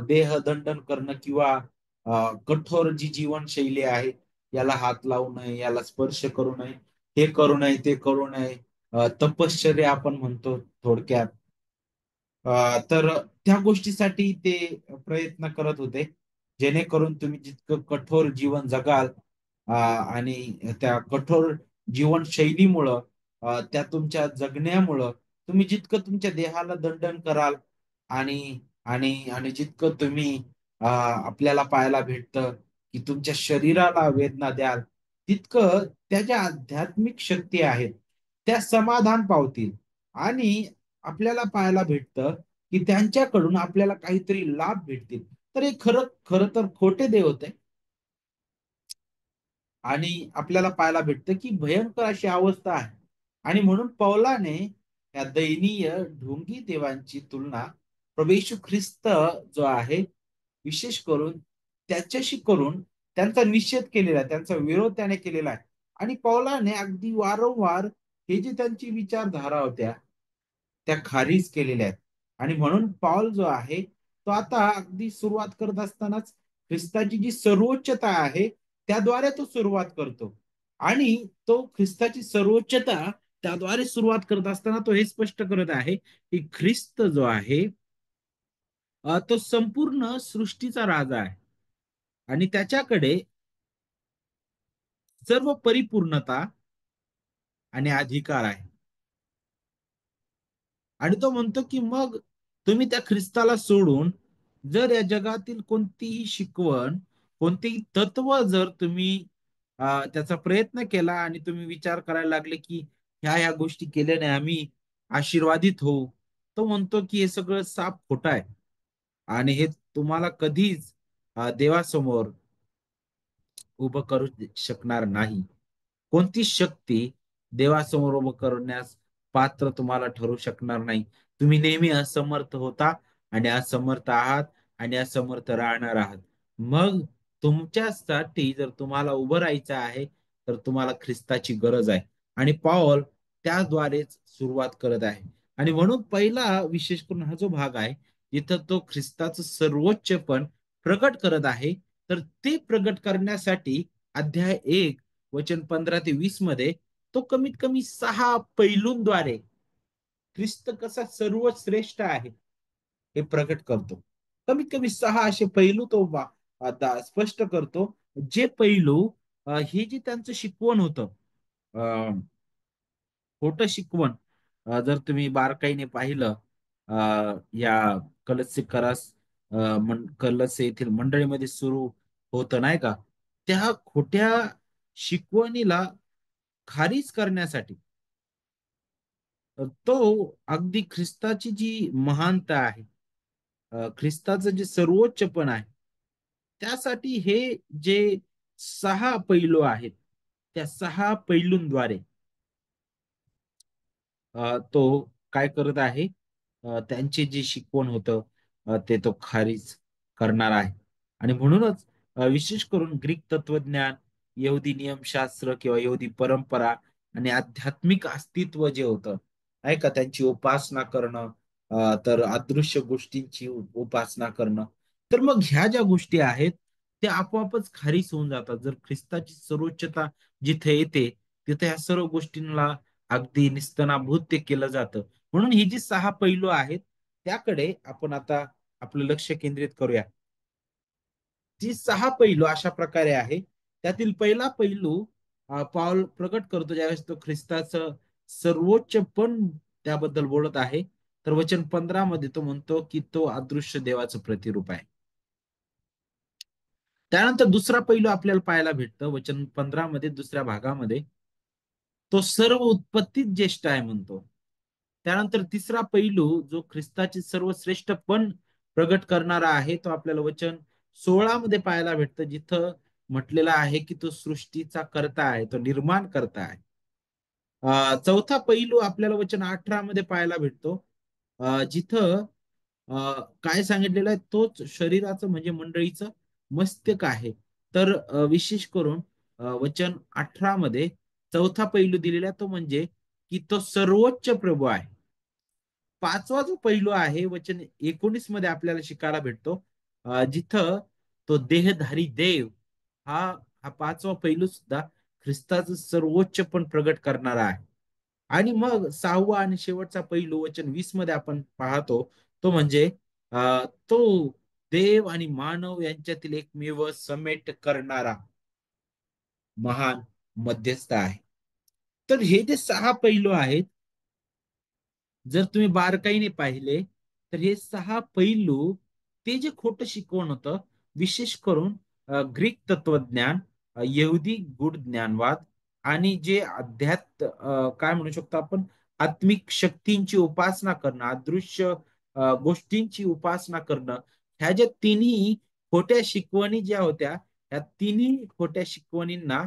देहदंडन करणं किंवा कठोर जी जीवनशैली आहे, याला हात लावू नये, याला स्पर्श करू नये, हे करू नये, ते करू नये, तपश्चर्या आपण म्हणतो थोडक्यात. तर त्या गोष्टीसाठी ते प्रयत्न करत होते, जेणेकरून तुम्ही जितकं कठोर जीवन जगाल आणि त्या कठोर जीवनशैलीमुळं त्या तुमच्या जगण्यामुळं तुम्ही जितकं तुमच्या देहाला दंडन कराल आणि आणि आणि जितकं तुम्ही आपल्याला पाहायला भेटतं की तुमच्या शरीराला वेदना द्याल, तितकं त्या ज्या आध्यात्मिक शक्ती आहेत त्या समाधान पावतील. आणि आपल्याला पाहायला भेटतं की त्यांच्याकडून आपल्याला काहीतरी लाभ भेटतील. तर हे खरं खरं तर खोटे देव होते. आणि आपल्याला पाहायला भेटतं की भयंकर अशी अवस्था आहे. आणि म्हणून पौलाने या दयनीय ढोंगी देवांची तुलना प्रभू येशू ख्रिस्त जो आहे विशेष करून त्याच्याशी करून त्यांचा निषेध केलेला आहे, त्यांचा विरोध त्याने केलेला आहे. आणि पौलाने अगदी वारंवार हे जे त्यांची विचारधारा होत्या त्या खारीज केलेल्या आहेत. आणि म्हणून पॉल जो आहे तो आता अगदी सुरुवात करत असतानाच ख्रिस्ताची जी सर्वोच्चता आहे त्याद्वारे तो सुरुवात करतो. आणि तो ख्रिस्ताची सर्वोच्चता त्याद्वारे सुरुवात करत असताना तो हे स्पष्ट करत आहे की ख्रिस्त जो आहे तो संपूर्ण सृष्टीचा राजा आहे आणि त्याच्याकडे सर्व परिपूर्णता आणि अधिकार आहे. आणि तो म्हणतो की मग तुम्ही त्या ख्रिस्ताला सोडून जर या जगातील कोणतीही शिकवण, कोणतेही तत्व जर तुम्ही त्याचा प्रयत्न केला आणि तुम्ही विचार करायला लागले की ह्या गोष्टी केल्याने आम्ही आशीर्वादित होऊ, तो म्हणतो की हे सगळं साफ खोटं आहे आणि हे तुम्हाला कधीच देवासमोर उभं करू शकणार नाही. कोणती शक्ती देवासमोर उभं करण्यास पात्र तुम्हाला ठरू शकणार नाही. तुम्ही नेहमी असमर्थ होता आणि असमर्थ आहात आणि असमर्थ राहणार आहात. मग तुमच्यासाठी जर तुम्हाला उभं राहायचं आहे तर तुम्हाला ख्रिस्ताची गरज आहे. आणि पॉल त्याद्वारेच सुरुवात करत आहे. आणि म्हणून पहिला विशेष करून हा जो भाग आहे जिथं तो ख्रिस्ताचं सर्वोच्चपण प्रकट करत आहे, तर ते प्रकट करण्यासाठी अध्याय 1 वचन 15 ते 20 मध्ये तो कमीत कमी 6 पैलूंद्वारे ख्रिस्त कसा सर्वश्रेष्ठ आहे हे प्रकट करतो. कमीत कमी 6 असे पैलू तो आता स्पष्ट करतो. जे पैलू हे जे त्यांचं शिकवण होतं, खोटं शिकवण, जर तुम्ही बारकाईने पाहिलं या कलसे करास कलसे येथील मंडळीमध्ये सुरू होतं नाही का, त्या खोट्या शिकवणीला खारीज करण्यासाठी तो अगदी ख्रिस्ताची जी महानता आहे, ख्रिस्ताचं जे सर्वोच्चपण आहे, त्यासाठी हे जे 6 पैलू आहेत, त्या 6 पैलूंद्वारे तो काय करत आहे, त्यांचे जे शिकवण होतं ते तो खारिज करणार आहे. आणि म्हणूनच विशेष करून ग्रीक तत्वज्ञान, यहुदी नियमशास्त्र किंवा यहुदी परंपरा आणि आध्यात्मिक अस्तित्व जे होतं, नाही का, त्यांची उपासना करणं, तर अदृश्य गोष्टींची उपासना करणं, तर मग ह्या ज्या गोष्टी आहेत त्या आपोआपच खारीज होऊन जातात. जर ख्रिस्ताची सर्वोच्चता जिथे येते, तिथे ह्या सर्व गोष्टींना अगदी निस्तनाभूत ते केलं जातं. म्हणून ही जी 6 पैलू आहेत, त्याकडे आपण आता आपलं लक्ष केंद्रित करूया. जी 6 पैलू अशा प्रकारे आहे. त्यातील पहिला पैलू पाऊल प्रकट करतो ज्यावेळेस तो ख्रिस्ताचं सर्वोच्च पण त्याबद्दल बोलत आहे. तर वचन 15 मध्ये तो म्हणतो की तो अदृश्य देवाचं प्रतिरूप आहे. त्यानंतर दुसरा पैलू आपल्याला पाहायला भेटतं वचन 15 मध्ये, दुसऱ्या भागामध्ये, तो सर्व उत्पत्तीत ज्येष्ठ आहे म्हणतो. त्यानंतर तिसरा पैलू जो ख्रिस्ताचे सर्वश्रेष्ठ पण प्रगट करणारा आहे, तो आपल्याला वचन 16 मध्ये पाहायला भेटतं, जिथं म्हटलेलं आहे की तो सृष्टीचा कर्ता आहे, तो निर्माण करता आहे. चौथा पैलू आपल्याला वचन 18 मध्ये पाहायला भेटतो, जिथं काय सांगितलेलं आहे, तोच शरीराचं म्हणजे मंडळीचं मस्तक आहे. तर विशेष करून वचन 18 मध्ये चौथा पैलू दिलेला तो म्हणजे की तो सर्वोच्च प्रभू आहे. पाचवा जो पैलू आहे वचन 19 मध्ये आपल्याला शिकायला भेटतो, जिथं तो देहधारी देव, हा हा पाचवा पैलू सुद्धा ख्रिस्ताचं सर्वोच्च पण प्रगट करणारा आहे. आणि मग सहावा आणि शेवटचा पैलू वचन 20 मध्ये आपण पाहतो, तो म्हणजे तो देव आणि मानव यांच्यातील एकमेव समेट करणारा महान मध्यस्थ आहे. तर हे जे 6 पैलू आहेत, जर तुम्ही बारकाईने पाहिले, तर हे 6 पैलू ते जे खोटं शिकवण होतं, विशेष करून ग्रीक तत्वज्ञान, यहुदी गूढ ज्ञानवाद आणि जे काय म्हणू शकतो आपण, आत्मिक शक्तींची उपासना करणं, अदृश्य गोष्टींची उपासना करणं, ह्या ज्या तिन्ही खोट्या शिकवणी ज्या होत्या, ह्या तिन्ही खोट्या शिकवणींना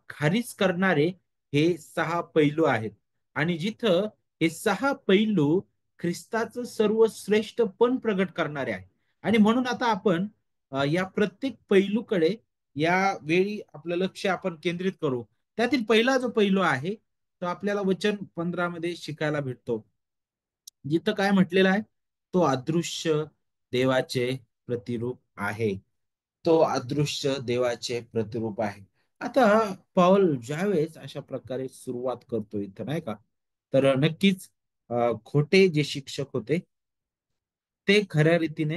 खारीज करणारे हे 6 पैलू आहेत. आणि जिथं हे 6 पैलू ख्रिस्ताचं सर्वश्रेष्ठ पण प्रगट करणारे आहे. आणि म्हणून आता आपण या प्रत्येक पैलूकडे या वेळी आपलं लक्ष आपण केंद्रित करू. त्यातील पहिला जो पैलू आहे, तो आपल्याला वचन 15 मध्ये शिकायला भेटतो, जिथं काय म्हटलेलं आहे, तो अदृश्य देवाचे प्रतिरूप आहे. तो अदृश्य देवाचे प्रतिरूप आहे. आता पाऊल ज्यावेळेस अशा प्रकारे सुरुवात करतो इथं, नाही का, तर नक्कीच खोटे जे शिक्षक होते ते खऱ्या रीतीने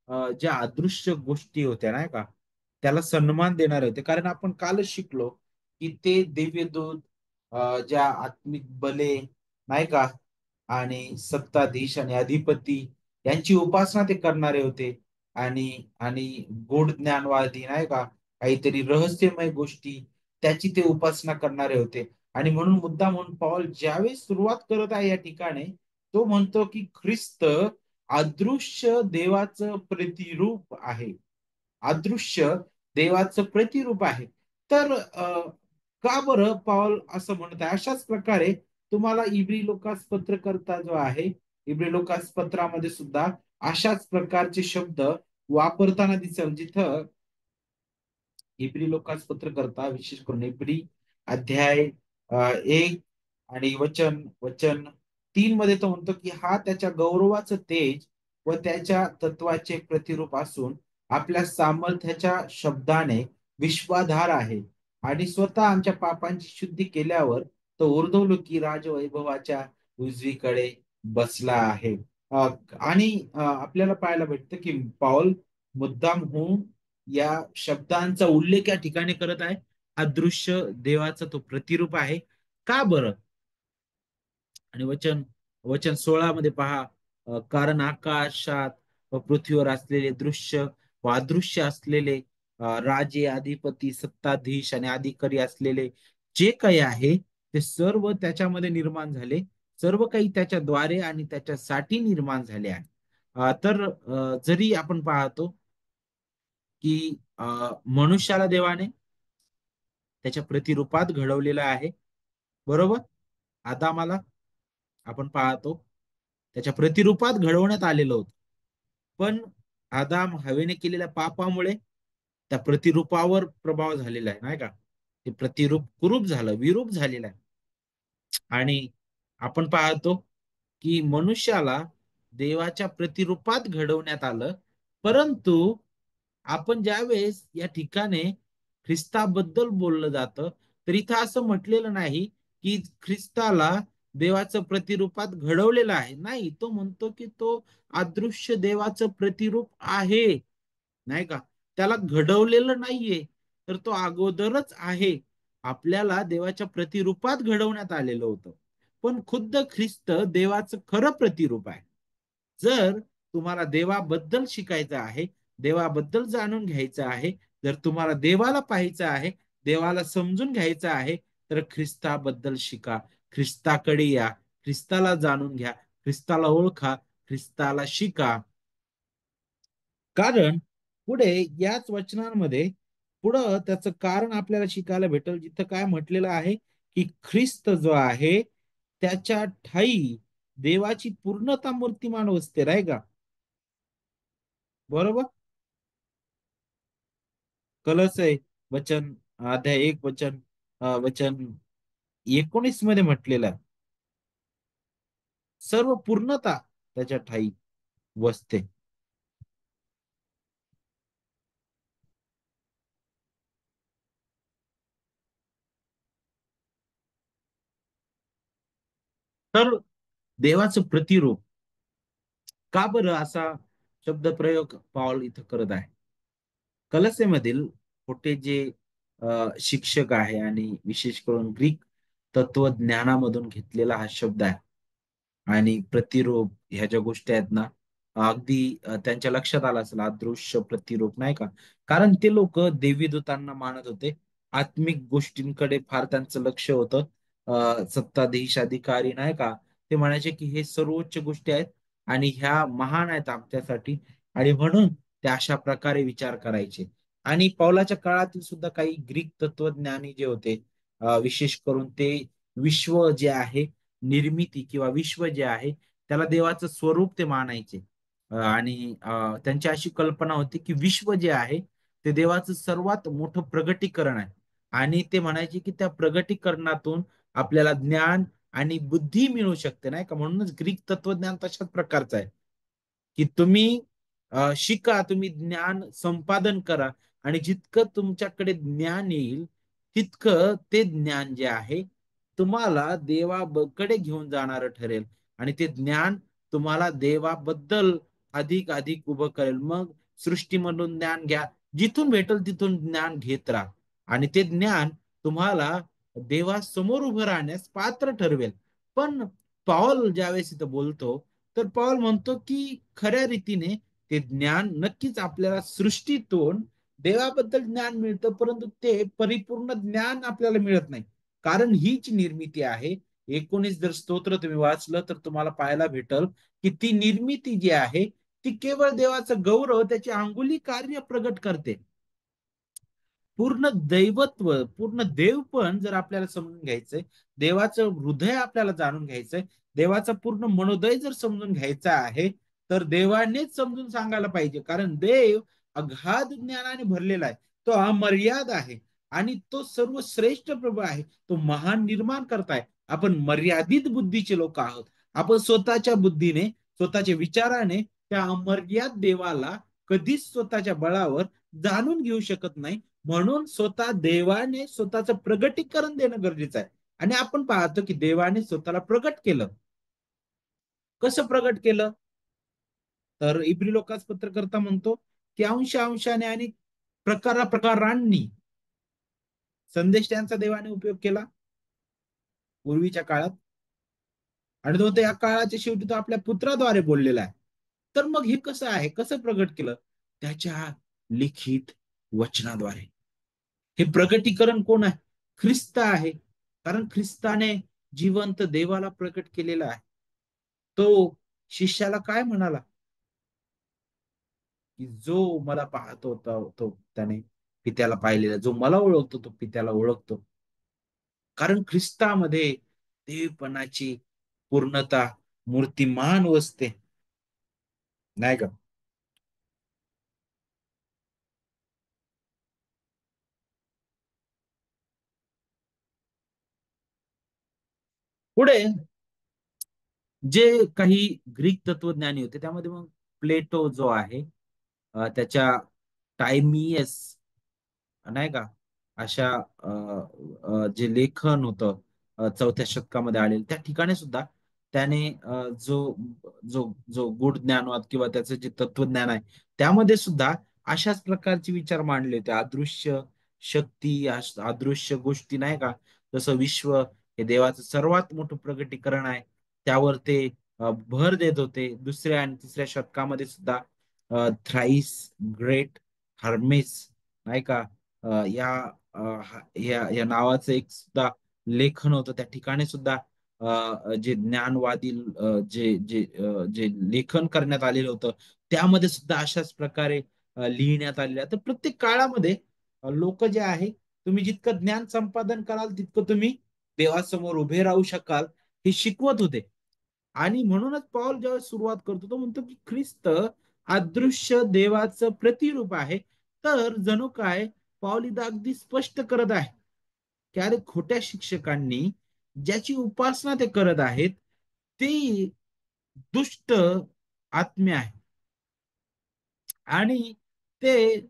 ज्या अदृश्य गोष्टी होत्या, नाही का, त्याला सन्मान देणारे होते. कारण आपण कालच शिकलो की ते दिव्यदूत, ज्या आत्मिक बले, नाही का, आणि सत्ताधीश आणि अधिपती यांची उपासना ते करणारे होते. आणि आणि गूढ ज्ञानवादी, नाही का, काहीतरी रहस्यमय गोष्टी त्याची ते उपासना करणारे होते. आणि म्हणून मुद्दा म्हणून पाऊल ज्यावेळेस सुरुवात करत आहे या ठिकाणी, तो म्हणतो की ख्रिस्त अदृश्य देवाचं प्रतिरूप आहे. अदृश्य देवाचं प्रतिरूप आहे. तर का बरं पाऊल असं म्हणत आहे? अशाच प्रकारे तुम्हाला इब्री लोकास पत्रकर्ता जो आहे, इब्री लोकास पत्रामध्ये सुद्धा अशाच प्रकारचे शब्द वापरताना दिसेल, जिथं इब्री लोकास पत्रकर्ता विशेष करून इब्री अध्याय 1 आणि वचन वचन 3 मध्ये तो म्हणतो की हा त्याच्या गौरवाचं तेज व त्याच्या तत्वाचे प्रतिरूप असून आपल्या सामर्थ्याच्या शब्दाने विश्वाधार आहे. आणि स्वतः आमच्या पापांची शुद्धी केल्यावर तो ऊर्ध्वलोकी राजवैभवाच्या उजवीकडे बसला आहे. आणि आपल्याला पाहायला भेटतं की पाऊल मुद्दाम होऊन या शब्दांचा उल्लेख या ठिकाणी करत आहे. अदृश्य देवाचा तो प्रतिरूप आहे. का बरं? आणि वचन वचन 16 मध्ये पहा, कारण आकाशात व पृथ्वीवर असलेले दृश्य व अदृश्य असलेले, राजे, अधिपती, सत्ताधीश आणि अधिकारी असलेले जे काही आहे, ते सर्व त्याच्यामध्ये निर्माण झाले. सर्व काही त्याच्याद्वारे आणि त्याच्यासाठी निर्माण झाले आहे. तर जरी आपण पाहतो की मनुष्याला देवाने त्याच्या प्रतिरूपात घडवलेलं आहे, बरोबर. आदामाला आपण पाहतो त्याच्या प्रतिरूपात घडवण्यात आलेलं होतं. पण आदाम हवेने केलेल्या पापामुळे त्या प्रतिरूपावर प्रभाव झालेला आहे, नाही का. ते प्रतिरूप कुरूप झालं, विरूप झालेलं आहे. आणि आपण पाहतो की मनुष्याला देवाच्या प्रतिरूपात घडवण्यात आलं. परंतु आपण ज्यावेळेस या ठिकाणी ख्रिस्ताबद्दल बोललं जातं, तर इथं असं म्हटलेलं नाही की ख्रिस्ताला देवाचं प्रतिरूपात घडवलेलं आहे. नाही, तो म्हणतो की तो अदृश्य देवाचं प्रतिरूप आहे, नाही का. त्याला घडवलेलं नाहीये, तर तो अगोदरच आहे. आपल्याला देवाच्या प्रतिरूपात घडवण्यात आलेलं होतं. पण खुद्द ख्रिस्त देवाचं खरं प्रतिरूप आहे. जर तुम्हाला देवाबद्दल शिकायचं आहे, देवाबद्दल जाणून घ्यायचं आहे, जर तुम्हाला देवाला पाहायचं आहे, देवाला समजून घ्यायचं आहे, तर ख्रिस्ताबद्दल शिका, ख्रिस्ताकडे या, ख्रिस्ताला जाणून घ्या, ख्रिस्ताला ओळखा, ख्रिस्ताला शिका. कारण पुढे याच वचनांमध्ये पुढं त्याचं कारण आपल्याला शिकायला भेटेल, जिथं काय म्हटलेलं आहे की ख्रिस्त जो आहे त्याच्या ठाई देवाची पूर्णता मूर्तिमान वसते, राय का. बरोबर. कलच आहे वचन, अध्याय 1 वचन, वचन 19 मध्ये म्हटलेलं आहे, सर्व पूर्णता त्याच्या ठाई वसते. तर देवाचं प्रतिरूप, का बरं असा शब्दप्रयोग पाऊल इथं करत आहे. कलसेमधील खोटे जे शिक्षक आहे आणि विशेष करून ग्रीक तत्वज्ञानामधून घेतलेला हा शब्द आहे. आणि प्रतिरूप ह्या ज्या गोष्टी आहेत ना, अगदी त्यांच्या लक्षात आलं असेल, अदृश्य प्रतिरूप, नाही का. कारण ते लोक देवी दूतांना मानत होते, आत्मिक गोष्टींकडे फार त्यांचं लक्ष होतं. सत्ताधीश, नाही का, ते म्हणायचे की हे सर्वोच्च गोष्टी आहेत आणि ह्या महान आहेत आमच्यासाठी, आणि म्हणून ते अशा प्रकारे विचार करायचे. आणि पौलाच्या काळातील सुद्धा काही ग्रीक तत्वज्ञानी जे होते, विशेष करून ते विश्व जे आहे, निर्मिती किंवा विश्व जे आहे त्याला देवाचं स्वरूप ते मानायचे. आणि त्यांची अशी कल्पना होती की विश्व जे आहे ते देवाचं सर्वात मोठं प्रगटीकरण आहे. आणि ते म्हणायचे की त्या प्रगटीकरणातून आपल्याला ज्ञान आणि बुद्धी मिळू शकते, नाही का. म्हणूनच ग्रीक तत्वज्ञान तशाच प्रकारचं आहे की तुम्ही शिका, तुम्ही ज्ञान संपादन करा, आणि जितकं तुमच्याकडे ज्ञान येईल तितकं ते ज्ञान जे आहे तुम्हाला देवाकडे घेऊन जाणार ठरेल, आणि ते ज्ञान तुम्हाला देवाबद्दल अधिक अधिक उभं करेल. मग सृष्टीमधून ज्ञान घ्या, जिथून भेटल तिथून ज्ञान घेत राहा, आणि ते ज्ञान तुम्हाला देवासमोर उभं राहण्यास पात्र ठरवेल. पण पॉल ज्यावेळेस इथं बोलतो, तर पॉल म्हणतो की खऱ्या रीतीने ते ज्ञान नक्कीच आपल्याला सृष्टीतून देवाबद्दल ज्ञान मिळतं, परंतु ते परिपूर्ण ज्ञान आपल्याला मिळत नाही. कारण हीच निर्मिती आहे. 19 जर स्तोत्र तुम्ही वाचलं तर तुम्हाला पाहायला भेटल की ती निर्मिती जी आहे ती केवळ देवाचं गौरव, त्याची अंगुली कार्य प्रगट करते. पूर्ण दैवत्व, पूर्ण देव पण जर आपल्याला समजून घ्यायचंय, देवाचं हृदय आपल्याला जाणून घ्यायचंय, देवाचा पूर्ण मनोदय जर समजून घ्यायचा आहे, तर देवानेच समजून सांगायला पाहिजे. कारण देव अगाध ज्ञानाने भरलेला आहे, तो अमर्याद आहे, आणि तो सर्वश्रेष्ठ प्रभू आहे, तो महान निर्माण करताय. आपण मर्यादित बुद्धीचे लोक आहोत. आपण स्वतःच्या बुद्धीने, स्वतःच्या विचाराने त्या अमर्याद देवाला कधीच स्वतःच्या बळावर जाणून घेऊ शकत नाही. म्हणून स्वतः देवाने स्वतःचं प्रगटीकरण देणं गरजेचं आहे. आणि आपण पाहतो की देवाने स्वतःला प्रगट केलं. कसं प्रगट केलं? तर इब्री लोकांस पत्रकर्ता म्हणतो की अंश अंशाने आणि प्रकारांनी संदेश त्यांचा देवाने उपयोग केला पूर्वीच्या काळात, आणि तो त्या काळाच्या शेवटी तो आपल्या पुत्राद्वारे बोललेला आहे. तर मग हे कसं आहे, कसं प्रगट केलं? त्याच्या लिखित वचनाद्वारे. हे प्रगटीकरण कोण आहे? ख्रिस्त आहे. कारण ख्रिस्ताने जिवंत देवाला प्रकट केलेला आहे. तो शिष्याला काय म्हणाला, की जो मला पाहतो होता तो त्याने पित्याला पाहिलेला, जो मला ओळखतो तो पित्याला ओळखतो. कारण ख्रिस्तामध्ये देवपणाची पूर्णता मूर्तिमान वसते, नाही का? पुढे जे काही ग्रीक तत्वज्ञानी होते त्यामध्ये मग प्लेटो जो आहे, त्याच्या टायमियस, नाही का, अशा अ, जे लेखन होतं 4थ्या शतकामध्ये आलेलं, त्या ठिकाणी सुद्धा त्याने जो जो जो गूढ ज्ञानवाद किंवा त्याचं जे तत्वज्ञान आहे त्यामध्ये सुद्धा अशाच प्रकारचे विचार मांडले होते. अदृश्य शक्ती, अदृश्य गोष्टी, नाही का, जसं विश्व हे देवाचं सर्वात मोठं प्रगटीकरण आहे, त्यावर ते भर देत होते. 2ऱ्या आणि 3ऱ्या शतकामध्ये सुद्धा थ्राईस ग्रेट हर्मेस, नाही का, या नावाचं एक सुद्धा लेखन होतं. त्या ठिकाणी सुद्धा जे ज्ञानवादी जे लेखन करण्यात आलेलं होतं त्यामध्ये सुद्धा अशाच प्रकारे लिहिण्यात आलेलं आहे. तर प्रत्येक काळामध्ये लोक जे आहे, तुम्ही जितकं ज्ञान संपादन कराल तितकं तुम्ही देवासमोर उभे राहू शकाल, हे शिकवत होते. आणि म्हणूनच पौल जेव्हा सुरुवात करतो तो म्हणतो की ख्रिस्त अदृश्य देवाचं प्रतिरूप आहे. तर जणू काय पौल इथं अगदी स्पष्ट करत आहे की अरे, खोट्या शिक्षकांनी ज्याची उपासना ते करत आहेत ते दुष्ट आत्मे आहे. आणि ते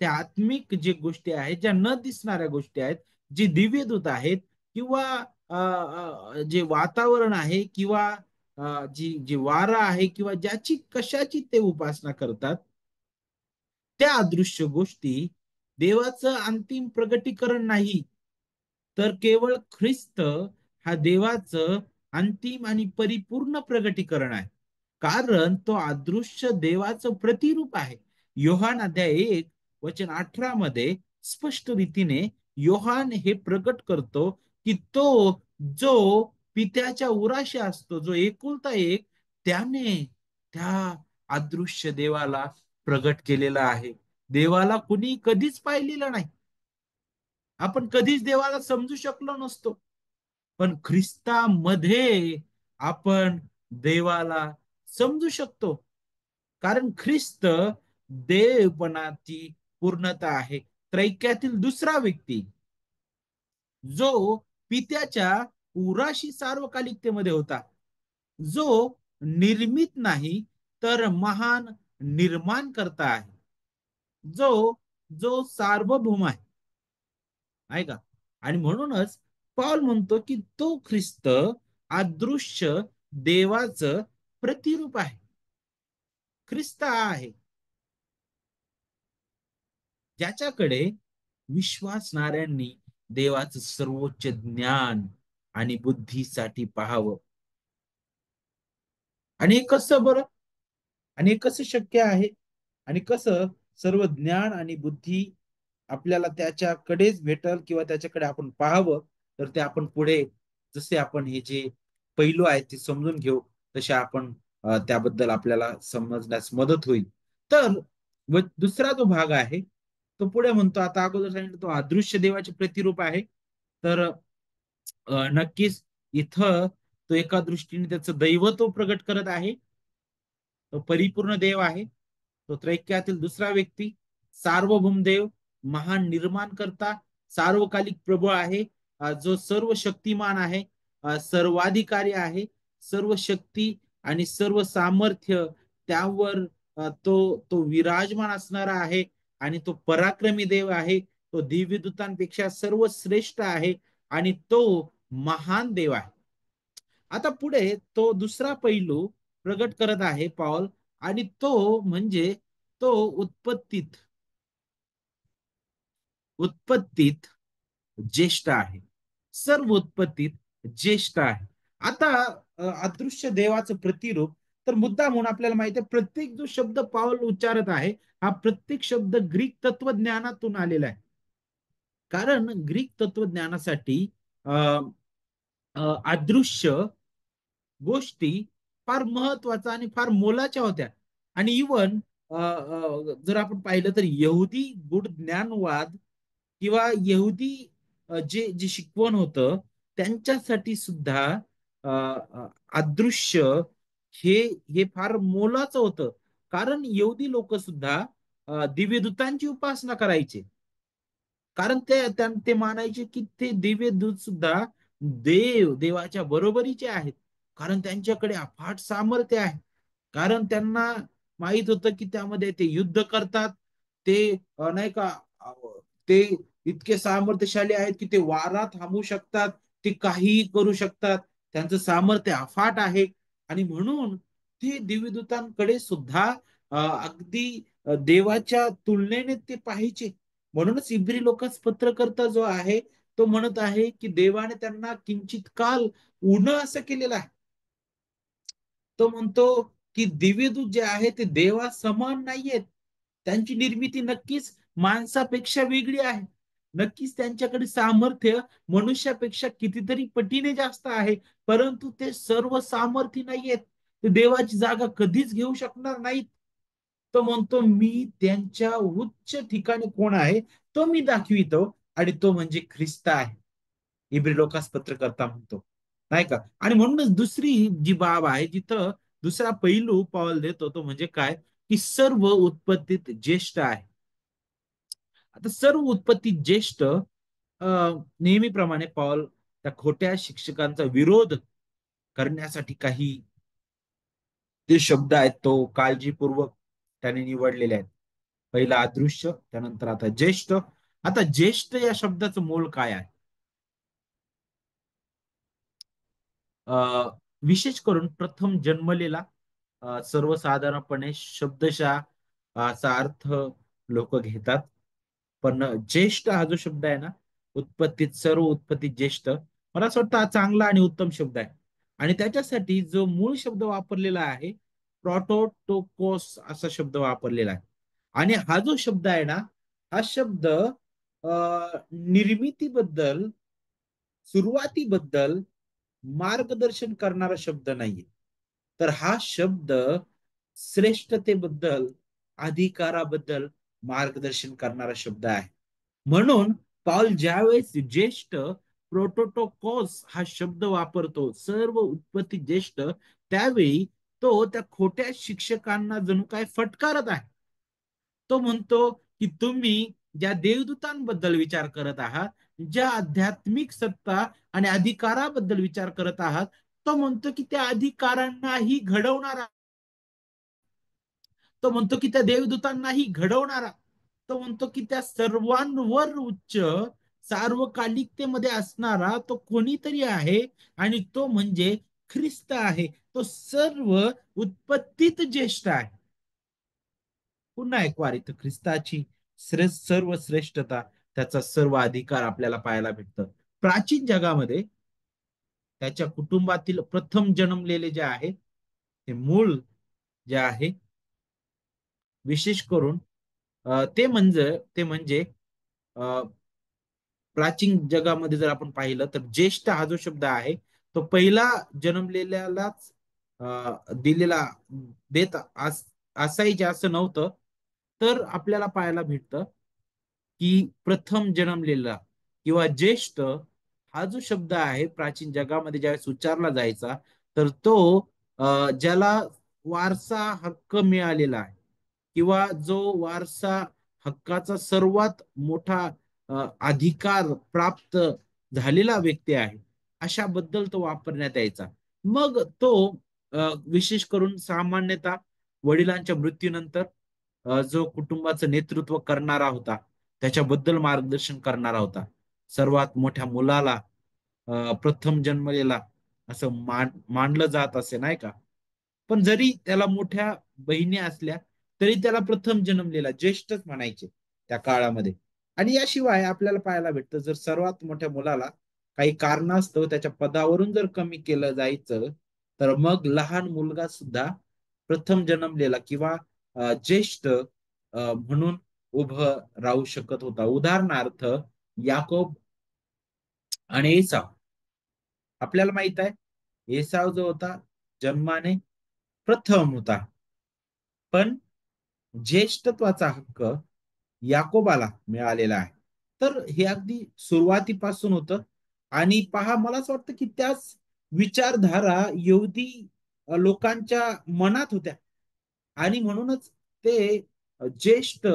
त्या आत्मिक जे गोष्टी आहेत, ज्या न दिसणाऱ्या गोष्टी आहेत, जी दिव्यदूत आहेत, किंवा जे वातावरण आहे, किंवा जी जी वारा आहे, किंवा ज्याची कशाची ते उपासना करतात, त्या अदृश्य गोष्टी देवाचं अंतिम प्रगटीकरण नाही, तर केवळ ख्रिस्त हा देवाचं अंतिम आणि परिपूर्ण प्रगटीकरण आहे. कारण तो अदृश्य देवाचं प्रतिरूप आहे. योहान 1 वचन 18 मध्ये स्पष्ट रीतीने योहान हे प्रकट करतो की तो जो पित्याच्या उराशी असतो, जो एकुलता एक, त्याने त्या अदृश्य देवाला प्रगट केलेला आहे. देवाला कुणी कधीच पाहिलेलं नाही. आपण कधीच देवाला समजू शकलो नसतो. पण ख्रिस्तामध्ये आपण देवाला समजू शकतो. कारण ख्रिस्त देवपणाची पूर्णता आहे. त्रैक्यातील दुसरा व्यक्ती, जो पित्याच्या उराशी सार्वकालिकतेमध्ये होता, जो निर्मित नाही तर महान निर्माण करता आहे, जो जो सार्वभौम आहे का? आणि म्हणूनच पौल म्हणतो की तो ख्रिस्त अदृश्य देवाचं प्रतिरूप आहे. ख्रिस्त आहे ज्याच्याकडे विश्वासणाऱ्यांनी देवाचं सर्वोच्च ज्ञान आणि बुद्धीसाठी पाहावं. आणि हे कसं बरं? आणि हे कसं शक्य आहे? आणि कसं सर्व ज्ञान आणि बुद्धी आपल्याला त्याच्याकडेच भेटल, किंवा त्याच्याकडे आपण पाहावं? तर ते आपण पुढे जसे आपण हे जे पैलू आहेत ते समजून घेऊ, तसे आपण त्याबद्दल आपल्याला समजण्यास मदत होईल. तर दुसरा जो भाग आहे तो पुढे म्हणतो, आता अगोदर सांगितलं तो अदृश्य देवाचे प्रतिरूप आहे. तर नक्कीच इथं तो एका दृष्टीने त्याचं दैवत्व प्रगट करत आहे. तो परिपूर्ण देव आहे, तो त्रैक्यातील दुसरा व्यक्ती, सार्वभौम देव, महान निर्माण करता, सार्वकालिक प्रभू आहे, जो सर्व शक्तिमान आहे, सर्वाधिकारी आहे. सर्व शक्ती आणि सर्व सामर्थ्य त्यावर तो तो विराजमान असणारा आहे. आणि तो पराक्रमी देव आहे, तो दिव्यदूतांपेक्षा सर्व श्रेष्ठ आहे, आणि तो महान देव आहे. आता पुढे तो दुसरा पैलू प्रगट करत आहे पॉल, आणि तो म्हणजे तो उत्पत्तीत उत्पत्तीत ज्येष्ठ आहे. सर्व उत्पत्तीत ज्येष्ठ आहे. आता अदृश्य देवाचं प्रतिरूप, तर मुद्दा म्हणून आपल्याला माहिती आहे प्रत्येक जो शब्द पाऊल उच्चारत आहे, हा प्रत्येक शब्द ग्रीक तत्वज्ञानातून आलेला आहे. कारण ग्रीक तत्वज्ञानासाठी अदृश्य गोष्टी फार महत्वाच्या आणि फार मोलाच्या होत्या. आणि इवन जर आपण पाहिलं तर यहुदी गुढ ज्ञानवाद किंवा यहुदी जे जे शिकवण होतं त्यांच्यासाठी सुद्धा अ, अ, अदृश्य हे हे फार मोलाचं होतं. कारण यहुदी लोक सुद्धा दिव्यदूतांची उपासना करायचे. कारण ते मानायचे की ते दिव्य दूत सुद्धा देवाच्या बरोबरीचे आहेत. कारण त्यांच्याकडे अफाट सामर्थ्य आहे. कारण त्यांना माहित होतं की त्यामध्ये ते युद्ध करतात. ते नाही का अ, ते इतके सामर्थ्यशाली आहेत की ते वारा थांबवू शकतात. ते काहीही करू शकतात. त्यांचं सामर्थ्य अफाट आहे. आणि म्हणून ते दिव्यदूतांकडे सुद्धा अगदी देवाच्या तुलनेने ते पाहिजे. म्हणूनच इब्री लोकांस पत्रकर्ता जो आहे तो म्हणत आहे की देवाने त्यांना किंचित काल उनं असं केलेलं आहे. तो म्हणतो की दिव्यदूत जे आहे ते देवा समान नाहीयेत. त्यांची निर्मिती नक्कीच माणसापेक्षा वेगळी आहे. नक्कीच त्यांच्याकडे सामर्थ्य मनुष्यापेक्षा कितीतरी पटीने जास्त आहे. परंतु ते सर्व सामर्थ्य नाहीयेत. ते देवाची जागा कधीच घेऊ शकणार नाहीत. तो म्हणतो मी त्यांच्या उच्च ठिकाणी कोण आहे तो मी दाखवितो, आणि तो म्हणजे ख्रिस्त आहे. इब्री लोकास पत्रकर्ता म्हणतो, नाही का. आणि म्हणूनच दुसरी जी बाब आहे जिथं दुसरा पैलू पाऊल देतो तो म्हणजे काय, की सर्व उत्पत्तीत ज्येष्ठ आहे. आता सर्व उत्पत्तीत ज्येष्ठ नेहमीप्रमाणे पॉल त्या खोट्या शिक्षकांचा विरोध करण्यासाठी काही ते शब्द आहेत तो काळजीपूर्वक त्याने निवडलेले आहेत. पहिला अदृश्य, त्यानंतर आता ज्येष्ठ. आता ज्येष्ठ या शब्दाचं मोल काय आहे? अ, विशेष करून प्रथम जन्मलेला, सर्वसाधारणपणे शब्दशः असा अर्थ लोक घेतात. पण ज्येष्ठ हा जो शब्द आहे ना, उत्पत्तीत सर्व उत्पत्तीत ज्येष्ठ, मला असं वाटतं हा चांगला आणि उत्तम शब्द आहे. आणि त्याच्यासाठी जो मूळ शब्द वापरलेला आहे, प्रोटोटोकोस असा शब्द वापरलेला आहे. आणि हा जो शब्द आहे ना, हा शब्द निर्मितीबद्दल, सुरुवातीबद्दल मार्गदर्शन करणारा शब्द नाहीये. तर हा शब्द श्रेष्ठतेबद्दल, अधिकाराबद्दल मार्गदर्शन करणारा शब्द आहे. म्हणून पॉल ज्यावेळेस ज्येष्ठ, प्रोटोटोकॉस हा शब्द वापरतो, सर्व उत्पत्ती ज्येष्ठ, त्यावेळी तो त्या खोट्या शिक्षकांना जणू काय फटकारत आहे. तो म्हणतो की तुम्ही ज्या देवदूतांबद्दल विचार करत आहात, ज्या आध्यात्मिक सत्ता आणि अधिकाराबद्दल विचार करत आहात, तो म्हणतो की त्या अधिकारांनाही घडवणारा, तो म्हणतो की त्या देवदूतांनाही घडवणारा, तो म्हणतो की त्या सर्वांवर उच्च सार्वकालिकतेमध्ये असणारा तो कोणीतरी आहे, आणि तो म्हणजे ख्रिस्त आहे. तो सर्व उत्पत्तीत ज्येष्ठ आहे. पुन्हा एक वार इथं ख्रिस्ताची सर्व श्रेष्ठता, त्याचा सर्व अधिकार आपल्याला पाहायला भेटतं. प्राचीन जगामध्ये त्याच्या कुटुंबातील प्रथम जन्मलेले जे आहे ते मूळ जे आहे, विशेष करून ते म्हणजे अ, प्राचीन जगामध्ये जर आपण पाहिलं तर ज्येष्ठ हा जो शब्द आहे तो पहिला जन्मलेल्यालाच दिलेला देत असायचे असं नव्हतं. तर आपल्याला पाहायला भेटतं की प्रथम जन्मलेला किंवा ज्येष्ठ हा जो शब्द आहे प्राचीन जगामध्ये ज्यावेळेस उच्चारला जायचा, तर तो ज्याला वारसा हक्क मिळालेला आहे किंवा जो वारसा हक्काचा सर्वात मोठा अधिकार प्राप्त झालेला व्यक्ती आहे, अशाबद्दल तो वापरण्यात यायचा. मग तो विशेष करून सामान्यतः वडिलांच्या मृत्यूनंतर जो कुटुंबाचं नेतृत्व करणारा होता त्याच्याबद्दल मार्गदर्शन करणारा होता. सर्वात मोठ्या मुलाला प्रथम जन्मलेला असं मानलं जात असे, नाही का. पण जरी त्याला मोठ्या बहिणी असल्या तरी त्याला प्रथम जन्मलेला ज्येष्ठच म्हणायचे त्या काळामध्ये. आणि याशिवाय आपल्याला पाहायला भेटतं जर सर्वात मोठ्या मुलाला काही कारणास्तव त्याच्या पदावरून जर कमी केलं जायचं, तर मग लहान मुलगा सुद्धा प्रथम जन्मलेला किंवा ज्येष्ठ म्हणून उभं राहू शकत होता. उदाहरणार्थ याकोब आणि एसाव आपल्याला माहित आहे एसाव जो होता जन्माने प्रथम होता, पण ज्येष्ठत्वाचा हक्क याकोबाला मिळालेला आहे. तर हे अगदी सुरुवातीपासून होतं. आणि पहा, मला असं वाटतं की त्याच विचारधारा यहुदी लोकांच्या मनात होत्या. आणि म्हणूनच ते ज्येष्ठ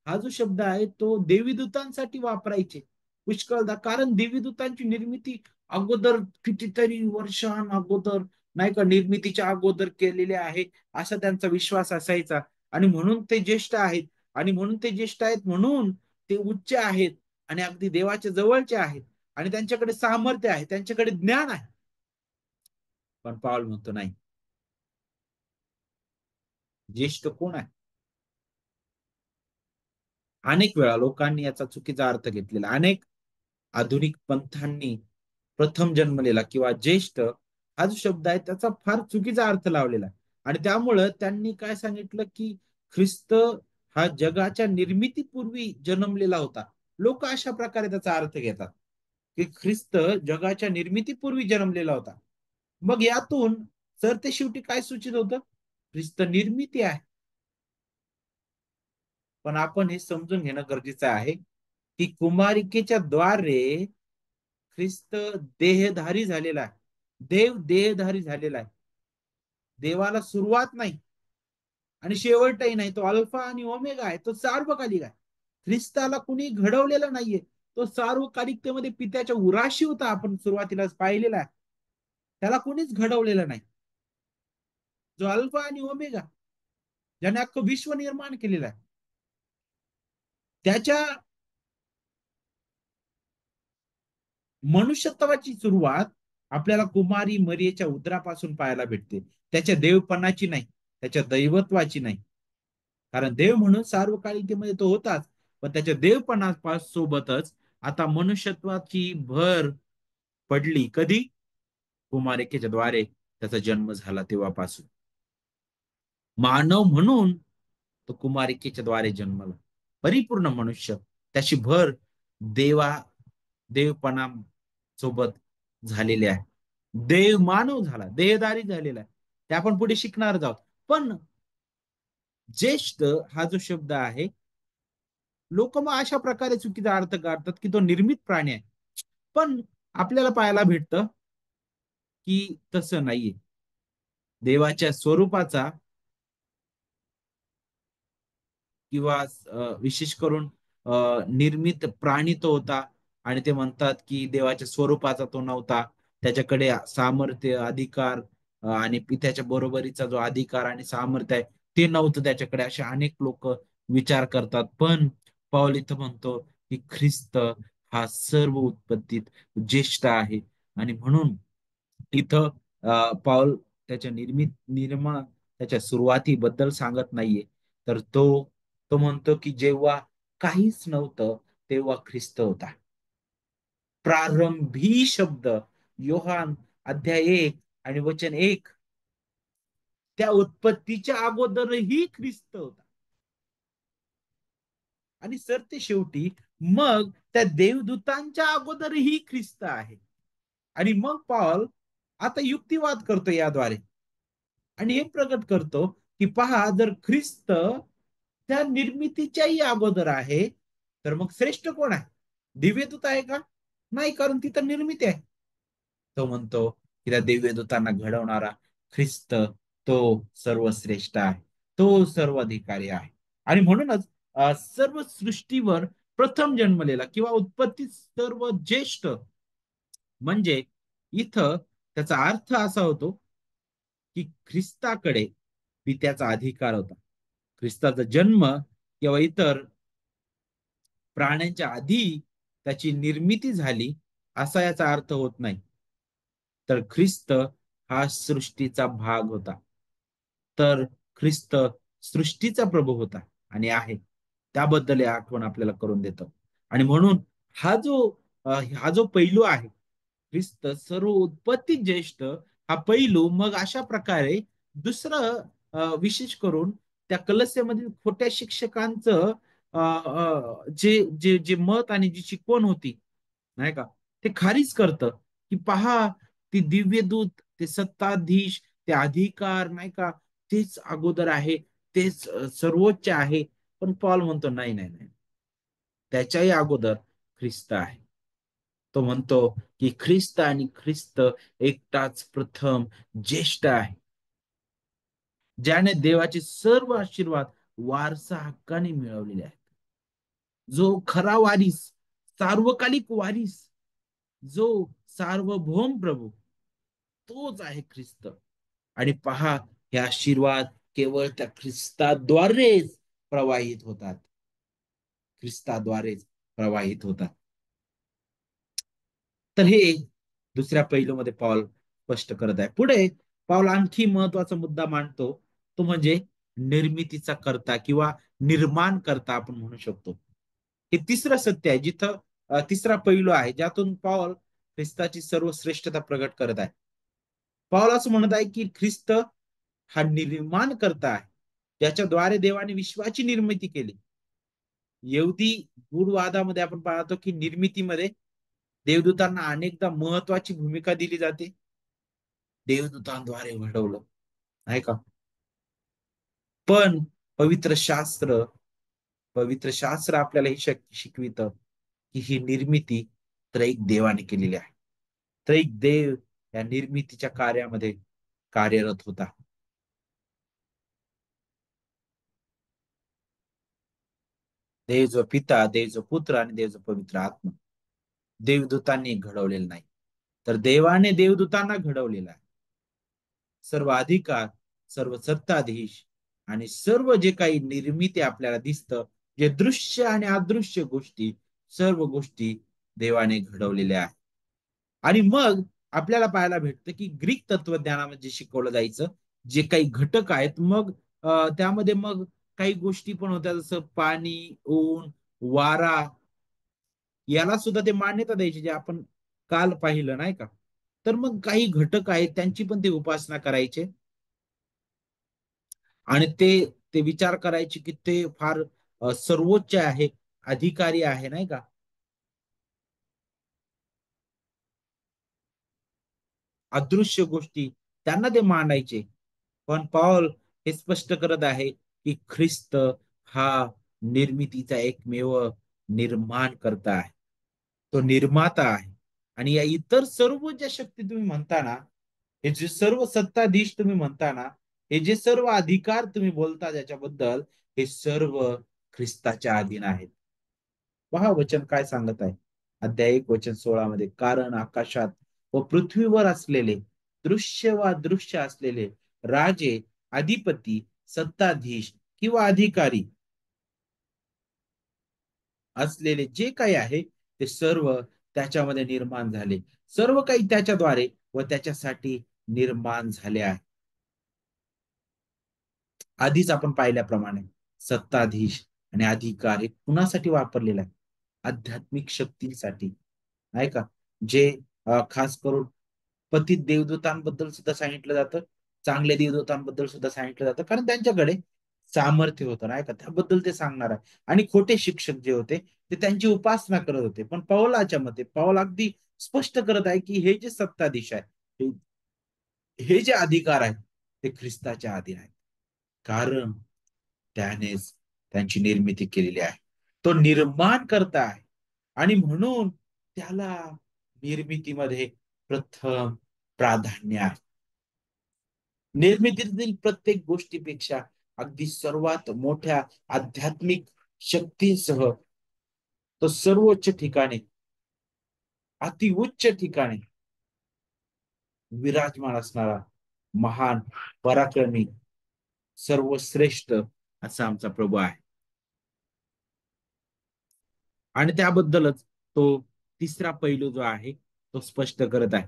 हा जो शब्द आहे तो देवीदूतांसाठी वापरायचे पुष्कळदा. कारण देवीदूतांची निर्मिती अगोदर कितीतरी वर्षां अगोदर, नाही का, निर्मितीच्या अगोदर केलेले आहे असा त्यांचा विश्वास असायचा. आणि म्हणून ते ज्येष्ठ आहेत. आणि म्हणून ते ज्येष्ठ आहेत म्हणून ते उच्च आहेत आणि अगदी देवाच्या जवळचे आहेत. आणि त्यांच्याकडे सामर्थ्य आहे, त्यांच्याकडे ज्ञान आहे. पण पाऊल म्हणतो नाही, ज्येष्ठ कोण आहे? अनेक वेळा लोकांनी याचा चुकीचा अर्थ घेतलेला, अनेक आधुनिक पंथांनी प्रथम जन्मलेला किंवा ज्येष्ठ हा जो शब्द आहे त्याचा फार चुकीचा अर्थ लावलेला आहे. आणि त्यामुळं त्यांनी काय सांगितलं की ख्रिस्त हा जगाच्या निर्मितीपूर्वी जन्मलेला होता. लोक अशा प्रकारे त्याचा अर्थ घेतात की ख्रिस्त जगाच्या निर्मितीपूर्वी जन्मलेला होता. मग यातून सर ते शेवटी काय सूचित होतं? ख्रिस्त निर्मिती आहे. पण आपण हे समजून घेणं गरजेचं आहे की कुमारिकेच्या द्वारे ख्रिस्त देहधारी झालेला आहे. देव देहधारी झालेला आहे. देवाला सुरुवात नाही आणि शेवटही नाही. तो अल्फा आणि ओमेगा आहे. तो सार्वकालिक आहे. ख्रिस्ताला कुणी घडवलेलं नाहीये. तो सार्वकालिकतेमध्ये पित्याच्या उराशी होता. आपण सुरुवातीलाच पाहिलेला आहे. त्याला कुणीच घडवलेलं नाही. जो अल्फा आणि ओमेगा, ज्याने अख्खं विश्व निर्माण केलेलं आहे, त्याच्या मनुष्यत्वाची सुरुवात आपल्याला कुमारी मरियेच्या उदरापासून पाहायला भेटते. त्याच्या देवपणाची नाही, त्याच्या दैवत्वाची नाही. कारण देव म्हणून सार्वकालिकेमध्ये तो होताच, पण त्याच्या देवपणासोबतच आता मनुष्यत्वाची भर पडली. कधी? कुमारिकेच्या द्वारे त्याचा जन्म झाला तेव्हापासून. मानव म्हणून तो कुमारिकेच्या द्वारे जन्मला. परिपूर्ण मनुष्य, त्याची भर देवा देवपणा सोबत झालेले आहे. देव मानव झाला, देहधारी झालेला आहे. ते आपण पुढे शिकणार आहोत. पण ज्येष्ठ हा जो शब्द आहे, लोक मग अशा प्रकारे चुकीचा अर्थ काढतात की तो निर्मित प्राणी आहे. पण आपल्याला पाहायला भेटतं की तसं नाहीये. देवाच्या स्वरूपाचा किंवा विशेष करून निर्मित प्राणी तो होता. आणि ते म्हणतात की देवाच्या स्वरूपाचा तो नव्हता. त्याच्याकडे सामर्थ्य, अधिकार आणि पित्याच्या बरोबरीचा जो अधिकार आणि सामर्थ्य आहे ते नव्हतं त्याच्याकडे, असे अनेक लोक विचार करतात. पण पाऊल इथं म्हणतो की ख्रिस्त हा सर्व उत्पत्तीत ज्येष्ठ आहे. आणि म्हणून इथं पाऊल त्याच्या त्याच्या सुरुवातीबद्दल सांगत नाहीये. तर तो म्हणतो की जेव्हा काहीच नव्हतं तेव्हा ख्रिस्त होता. प्रारंभी शब्द योहान अध्याय 1 आणि वचन 1, त्या उत्पत्तीच्या अगोदरही ख्रिस्त होता. आणि सर ते शेवटी मग त्या देवदूतांच्या अगोदरही ख्रिस्त आहे. आणि मग पॉल आता युक्तिवाद करतो याद्वारे आणि हे प्रकट करतो की पहा, जर ख्रिस्त त्या निर्मितीच्याही अगोदर आहे तर मग श्रेष्ठ कोण आहे? दिव्यदूत आहे का? नाही, कारण तिथं निर्मिती आहे. तो म्हणतो की त्या दिव्यदूतांना घडवणारा ख्रिस्त तो सर्वश्रेष्ठ आहे, तो सर्वाधिकारी आहे. आणि म्हणूनच सर्व सृष्टीवर प्रथम जन्मलेला किंवा उत्पत्ती सर्व ज्येष्ठ म्हणजे इथं त्याचा अर्थ असा होतो की ख्रिस्ताकडे पित्याचा अधिकार होता. ख्रिस्ताचा जन्म किंवा इतर प्राण्यांच्या आधी त्याची निर्मिती झाली असा याचा अर्थ होत नाही. तर ख्रिस्त हा सृष्टीचा भाग होता. तर ख्रिस्त सृष्टीचा प्रभू होता आणि आहे. त्याबद्दल हे आठवण आपल्याला करून देतं. आणि म्हणून हा जो पैलू आहे, ख्रिस्त सर्व उत्पत्ती ज्येष्ठ, हा पैलू मग अशा प्रकारे दुसरं विशेष करून त्या कलस्यामधील खोट्या शिक्षकांचं जे जे जे मत आणि जी शिकवण होती, नाही का, ते खारीज करतं की पहा, ती दिव्य दूत, ते सत्ताधीश, ते अधिकार नाही का, तेच अगोदर आहे, तेच सर्वोच्च आहे. पण पॉल म्हणतो नाही नाही नाही, त्याच्याही अगोदर ख्रिस्त आहे. तो म्हणतो की ख्रिस्त आणि ख्रिस्त एकटाच प्रथम ज्येष्ठ आहे, ज्याने देवाचे सर्व आशीर्वाद वारसा हक्काने मिळवलेले आहेत. जो खरा वारीस, सार्वकालिक वारीस, जो सार्वभौम प्रभू, तोच आहे ख्रिस्त. आणि पहा, हे आशीर्वाद केवळ त्या ख्रिस्ताद्वारेच प्रवाहित होतात, ख्रिस्ताद्वारेच प्रवाहित होतात. तर हे दुसऱ्या पैलूमध्ये पाऊल स्पष्ट करत आहे. पुढे पाऊल आणखी महत्वाचा मुद्दा मांडतो, तो म्हणजे निर्मितीचा करता किंवा निर्माण करता आपण म्हणू शकतो. हे तिसरं सत्य आहे, जिथं तिसरा पैलू आहे, ज्यातून पाऊल ख्रिस्ताची सर्वश्रेष्ठता प्रगट करत आहे. पाऊल असं म्हणत आहे की ख्रिस्त हा निर्माण करता आहे, ज्याच्याद्वारे देवाने विश्वाची निर्मिती केली. यहुदी गूढवादामध्ये आपण पाहतो की निर्मितीमध्ये देवदूतांना अनेकदा महत्वाची भूमिका दिली जाते. देवदूतांद्वारे घडवलं, नाही का. पण पवित्र शास्त्र पवित्र शास्त्र आपल्याला हे शिकवितं की ही निर्मिती त्रैक देवाने केलेली आहे. त्रैक देव या निर्मितीच्या कार्यामध्ये कार्यरत होता. देव जो पिता, देव जो पुत्र आणि देव जो पवित्र आत्मा, देवदूतांनी घडवलेलं नाही, तर देवाने देवदूतांना घडवलेला आहे. सर्व अधिकार, सर्व सत्ताधीश आणि सर्व जे काही निर्मिती आपल्याला दिसतं, जे दृश्य आणि अदृश्य गोष्टी, सर्व गोष्टी देवाने घडवलेल्या आहेत. आणि मग आपल्याला पाहायला भेटतं की ग्रीक तत्वज्ञानामध्ये शिकवलं जायचं जे काही घटक आहेत, मग त्यामध्ये मग काही गोष्टी पण होत्या, जसं पाणी, ऊन, वारा, याला सुद्धा ते मान्यता द्यायचे, जे आपण काल पाहिलं नाही का. तर मग काही घटक आहेत, त्यांची पण ते उपासना करायचे. आणि ते ते विचार करायचे की ते फार सर्वोच्च आहे, अधिकारी आहे, नाही का. अदृश्य गोष्टी त्यांना ते मांडायचे. पण पॉल हे स्पष्ट करत आहे की ख्रिस्त हा निर्मितीचा एकमेव निर्माण करता आहे, तो निर्माता आहे. आणि या इतर सर्व ज्या शक्ती तुम्ही म्हणता ना, हे जे सर्व सत्ताधीश तुम्ही म्हणता ना, हे जे सर्व अधिकार तुम्ही बोलता ज्याच्याबद्दल, हे सर्व ख्रिस्ताच्या अधीन आहेत. पहा वचन काय सांगत आहे, अध्याय 1 वचन 16 मध्ये, कारण आकाशात व पृथ्वीवर असलेले, दृश्य व अदृश्य असलेले राजे, अधिपती, सत्ताधीश किंवा अधिकारी असलेले जे काही आहे, ते सर्व त्याच्यामध्ये निर्माण झाले. सर्व काही त्याच्याद्वारे व त्याच्यासाठी निर्माण झाले आहे. आधीच आपण पाहिल्याप्रमाणे सत्ताधीश आणि अधिकार हे कुणासाठी वापरलेला आहे? आध्यात्मिक शक्तीसाठी, नाही का. जे खास करून पतित देवदूतांबद्दल सुद्धा सांगितलं जातं, चांगल्या देवदूतांबद्दल सुद्धा सांगितलं जातं, कारण त्यांच्याकडे सामर्थ्य होतं, नाही का, त्याबद्दल ते सांगणार आहे. आणि खोटे शिक्षक जे होते, ते त्यांची उपासना करत होते. पण पौलाच्या मते, पौल अगदी स्पष्ट करत आहे की हे जे सत्ताधीश आहे, हे जे अधिकार आहेत, ते ख्रिस्ताच्या अधीन आहेत. कारण त्यानेच त्यांची निर्मिती केलेली आहे, तो निर्माण करता आहे. आणि म्हणून त्याला निर्मितीमध्ये प्रथम प्राधान्य आहे. निर्मितीतील प्रत्येक गोष्टीपेक्षा अगदी सर्वात मोठ्या आध्यात्मिक शक्तीसह तो सर्वोच्च ठिकाणी, अतिउच्च ठिकाणी विराजमान असणारा महान, पराक्रमी, सर्वश्रेष्ठ असा आमचा प्रभू आहे. आणि त्याबद्दलच तो तिसरा पैलू जो आहे, तो स्पष्ट करत आहे.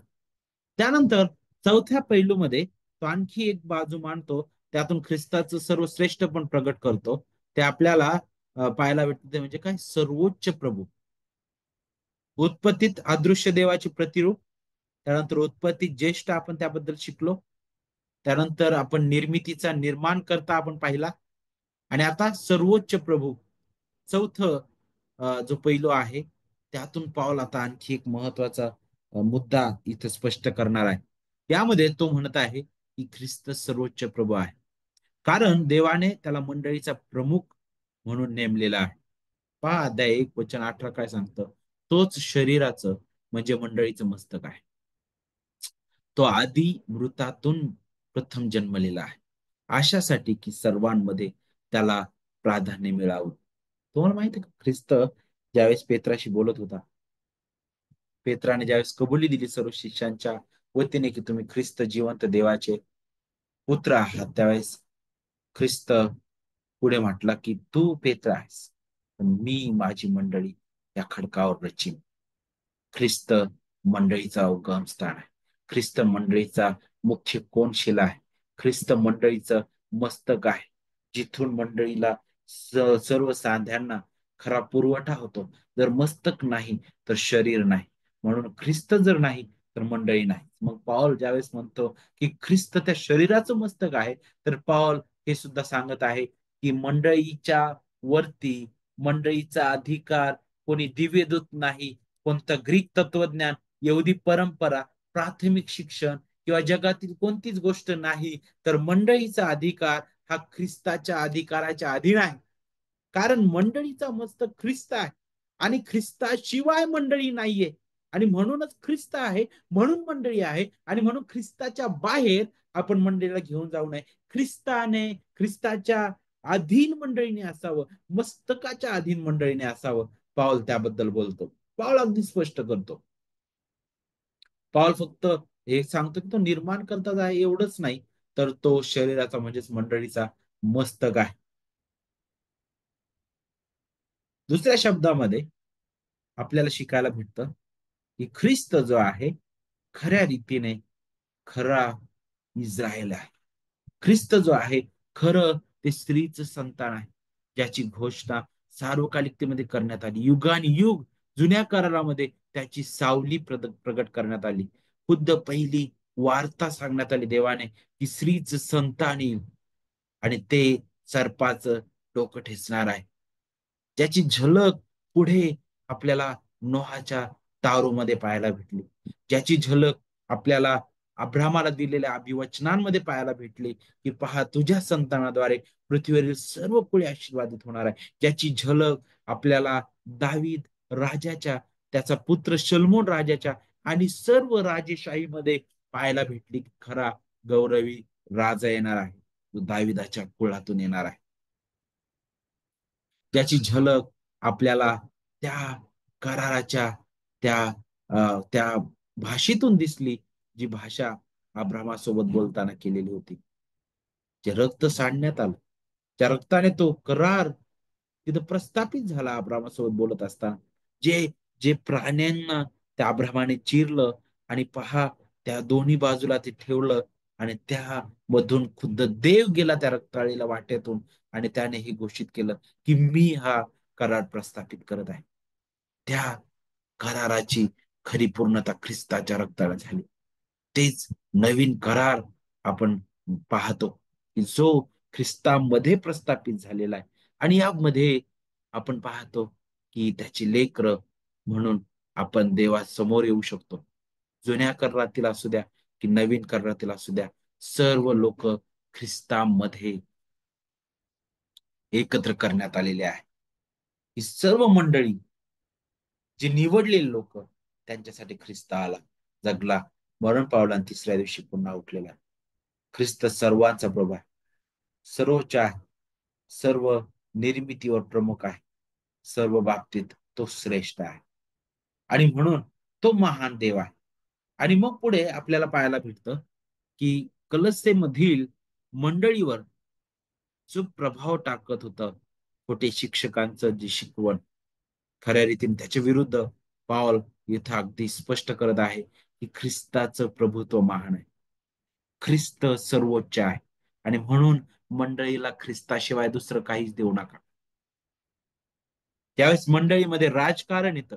त्यानंतर चौथ्या पैलूमध्ये तो आणखी एक बाजू मांडतो, त्यातून ख्रिस्ताचं सर्वश्रेष्ठ पण प्रगट करतो. ते आपल्याला पाहायला भेटते, ते म्हणजे काय, सर्वोच्च प्रभू. उत्पत्तीत अदृश्य देवाची प्रतिरूप, त्यानंतर उत्पत्तीत ज्येष्ठ आपण त्याबद्दल शिकलो, त्यानंतर आपण निर्मितीचा निर्माण करता आपण पाहिला, आणि आता सर्वोच्च प्रभू, चौथ जो पैलू आहे, त्यातून पाऊल आता आणखी एक महत्वाचा मुद्दा इथं स्पष्ट करणार आहे. यामध्ये तो म्हणत आहे की ख्रिस्त सर्वोच्च प्रभू आहे, कारण देवाने त्याला मंडळीचा प्रमुख म्हणून नेमलेला आहे. पहा अध्याय 1 वचन 18 काय सांगतं. तोच शरीराचं म्हणजे मंडळीचं मस्तक आहे. तो आधी मृतातून प्रथम जन्मलेला आहे, अशासाठी की सर्वांमध्ये त्याला प्राधान्य मिळावं. तुम्हाला माहिती आहे का, ख्रिस्त ज्यावेळेस पेत्राशी बोलत होता, पेत्राने ज्यावेळेस कबुली दिली सर्व शिष्यांच्या वतीने की तुम्ही ख्रिस्त जिवंत देवाचे पुत्र आहात, त्यावेळेस ख्रिस्त पुढे म्हटला की तू पेत्र आहेस, पण मी माझी मंडळी या खडकावर रचीन. ख्रिस्त मंडळीचा उगमस्थान आहे. ख्रिस्त मंडळीचा मुख्य कोनशिला आहे. ख्रिस्त मंडळीचं मस्तक आहे, जिथून मंडळीला सर्व सांध्यांना खरा पुरवठा होतो. जर मस्तक नाही तर शरीर नाही, म्हणून ख्रिस्त जर नाही तर मंडळी नाही. मग पाऊल ज्यावेळेस म्हणतो की ख्रिस्त त्या शरीराचं मस्तक आहे, तर पाऊल हे सुद्धा सांगत आहे की मंडळीच्या वरती, मंडळीचा अधिकार कोणी दिव्यदूत नाही, कोणतं ग्रीक तत्वज्ञान, यहुदी परंपरा, प्राथमिक शिक्षण किंवा जगातील कोणतीच गोष्ट नाही, तर मंडळीचा अधिकार हा ख्रिस्ताच्या अधिकाराच्या अधीन आहे. कारण मंडळीचा मस्तक ख्रिस्त आहे आणि ख्रिस्ताशिवाय मंडळी नाहीये. आणि म्हणूनच ख्रिस्त आहे, म्हणून मंडळी आहे, आणि म्हणून ख्रिस्ताच्या बाहेर आपण मंडळीला घेऊन जाऊ नये. ख्रिस्ताच्या अधीन मंडळीने असावं, मस्तकाच्या अधीन मंडळीने असावं. पाऊल त्याबद्दल बोलतो. पाऊल अगदी स्पष्ट करतो. पाऊल फक्त हे सांगतो की तो निर्माण करताच आहे एवढंच नाही, तर तो शरीराचा म्हणजेच मंडळीचा मस्तक आहे. दुसऱ्या शब्दामध्ये आपल्याला शिकायला भेटतं की ख्रिस्त जो आहे खऱ्या रीतीने खरा इस्रायल आहे. ख्रिस्त जो आहे खरं ते स्त्रीचं संतान आहे, ज्याची घोषणा सार्वकालिकतेमध्ये करण्यात आली. युगानुयुग जुन्या करारामध्ये त्याची सावली प्रगट करण्यात आली. खुद्द पहिली वार्ता सांगण्यात आली देवाने की स्त्रीचं संतान येईल आणि ते सर्पाचं डोकं ठेचणार आहे, ज्याची झलक पुढे आपल्याला नोहाच्या तारोमध्ये पाहायला भेटली, ज्याची झलक आपल्याला अब्रामाला दिलेल्या अभिवचनांमध्ये पाहायला भेटली की पहा तुझ्या संतानाद्वारे पृथ्वीवरील सर्व कुळे आशीर्वादित होणार आहे, ज्याची झलक आपल्याला दावीद राजाच्या, त्याचा पुत्र शल्मोन राजाच्या आणि सर्व राजेशाहीमध्ये पाहायला भेटली. खरा गौरवी राजा येणार आहे, तो दाविदाच्या कुळातून येणार आहे, ज्याची झलक आपल्याला त्या कराराच्या त्या त्या भाषेतून दिसली, जी भाषा अब्रामासोबत बोलताना केलेली होती. जे रक्त सांडण्यात आलं, त्या रक्ताने तो करार तिथं प्रस्थापित झाला. अब्रामासोबत बोलत असताना जे जे प्राण्यांना त्या अब्रामाने चिरलं, आणि पहा त्या दोन्ही बाजूला ते ठेवलं, आणि त्या मधून खुद्द देव गेला त्या रक्ताळीला वाटेतून, आणि त्याने हे घोषित केलं की मी हा करार प्रस्थापित करत आहे. त्या कराराची खरी पूर्णता ख्रिस्ताच्या रक्ताला झाली. तेच नवीन करार आपण पाहतो की जो ख्रिस्तामध्ये प्रस्थापित झालेला आहे. आणि यामध्ये आपण पाहतो की त्याची लेकरं म्हणून आपण देवासमोर येऊ शकतो. जुन्या करारातील असू द्या की नवीन करारातील असू द्या, सर्व लोक ख्रिस्तामध्ये एकत्र करण्यात आलेले आहे. ही सर्व मंडळी, जी निवडलेली लोक, त्यांच्यासाठी ख्रिस्त आला, जगला, मरण पावला आणि तिसऱ्या दिवशी पुन्हा उठलेला. ख्रिस्त सर्वांचा प्रभू आहे, सर्वोच्च आहे, सर्व निर्मितीवर प्रमुख आहे, सर्व बाबतीत तो श्रेष्ठ आहे, आणि म्हणून तो महान देव आहे. आणि मग पुढे आपल्याला पाहायला भेटतं की कलस्सेमधील मंडळीवर जो प्रभाव टाकत होता खोटे शिक्षकांचं जी शिकवण, खऱ्या रीतीने त्याच्या विरुद्ध पाऊल इथं अगदी स्पष्ट करत आहे की ख्रिस्ताचं प्रभुत्व महान आहे, ख्रिस्त सर्वोच्च आहे, आणि म्हणून मंडळीला ख्रिस्ताशिवाय दुसरं काहीच देऊ नका. त्यावेळेस मंडळीमध्ये राजकारण येतं,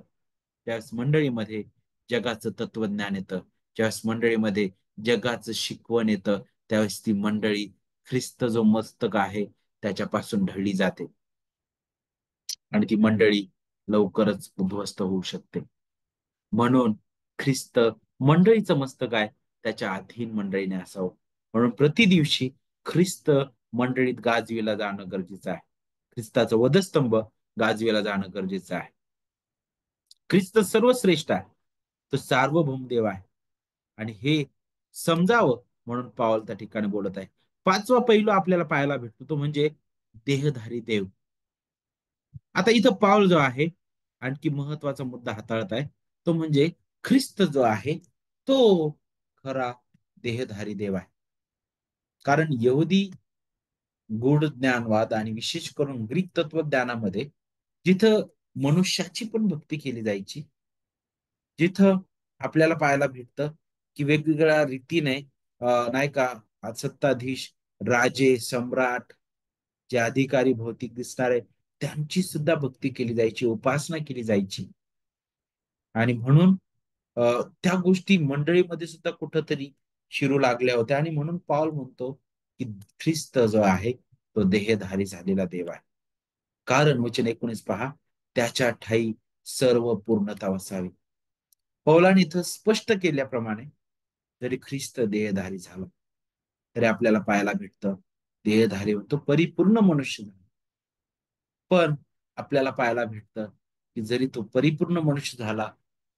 त्यावेळेस मंडळीमध्ये जगाचं तत्वज्ञान येतं, ज्यावेळेस मंडळीमध्ये जगाचं शिकवण येतं, त्यावेळेस ती मंडळी ख्रिस्त जो मस्तक आहे त्याच्यापासून ढळली जाते, आणि ती मंडळी लवकरच उद्ध्वस्त होऊ शकते. म्हणून ख्रिस्त मंडळीचं मस्तक आहे त्याच्या अधीन मंडळीने असावं. म्हणून प्रति दिवशी ख्रिस्त मंडळीत गाजविला जाणं गरजेचं आहे. ख्रिस्ताचं वधस्तंभ गाजविला जाणं गरजेचं आहे. ख्रिस्त सर्वश्रेष्ठ आहे. तो सार्वभौम देव आहे. आणि हे समजावं म्हणून पाऊल त्या ठिकाणी बोलत आहे. पाचवा पैलू आपल्याला पाहायला भेटतो तो म्हणजे देहधारी देव. आता इथं पाऊल जो आहे आणखी महत्वाचा मुद्दा हाताळत आहे तो म्हणजे ख्रिस्त जो आहे तो खरा देहधारी देव आहे. कारण यहुदी गूढ ज्ञानवाद आणि विशेष करून ग्रीक तत्वज्ञानामध्ये जिथं मनुष्याची पण भक्ती केली जायची, जिथं आपल्याला पाहायला भेटतं की वेगवेगळ्या रीतीने नाही का सत्ताधीश, राजे, सम्राट, जे अधिकारी भौतिक दिसणारे त्यांची सुद्धा भक्ती केली जायची, उपासना केली जायची. आणि म्हणून त्या गोष्टी मंडळीमध्ये सुद्धा कुठंतरी शिरू लागल्या होत्या आणि म्हणून पाऊल म्हणतो की ख्रिस्त जो आहे तो देहधारी झालेला देव आहे. कारण वचन 19 पहा, त्याच्या ठाई सर्व पूर्णता वसावी. पौलाने इथं स्पष्ट केल्याप्रमाणे जरी ख्रिस्त देहधारी झाला तरी आपल्याला पाहायला भेटतं देहधारी तो परिपूर्ण मनुष्य झाला. पण आपल्याला पाहायला भेटतं की जरी तो परिपूर्ण मनुष्य झाला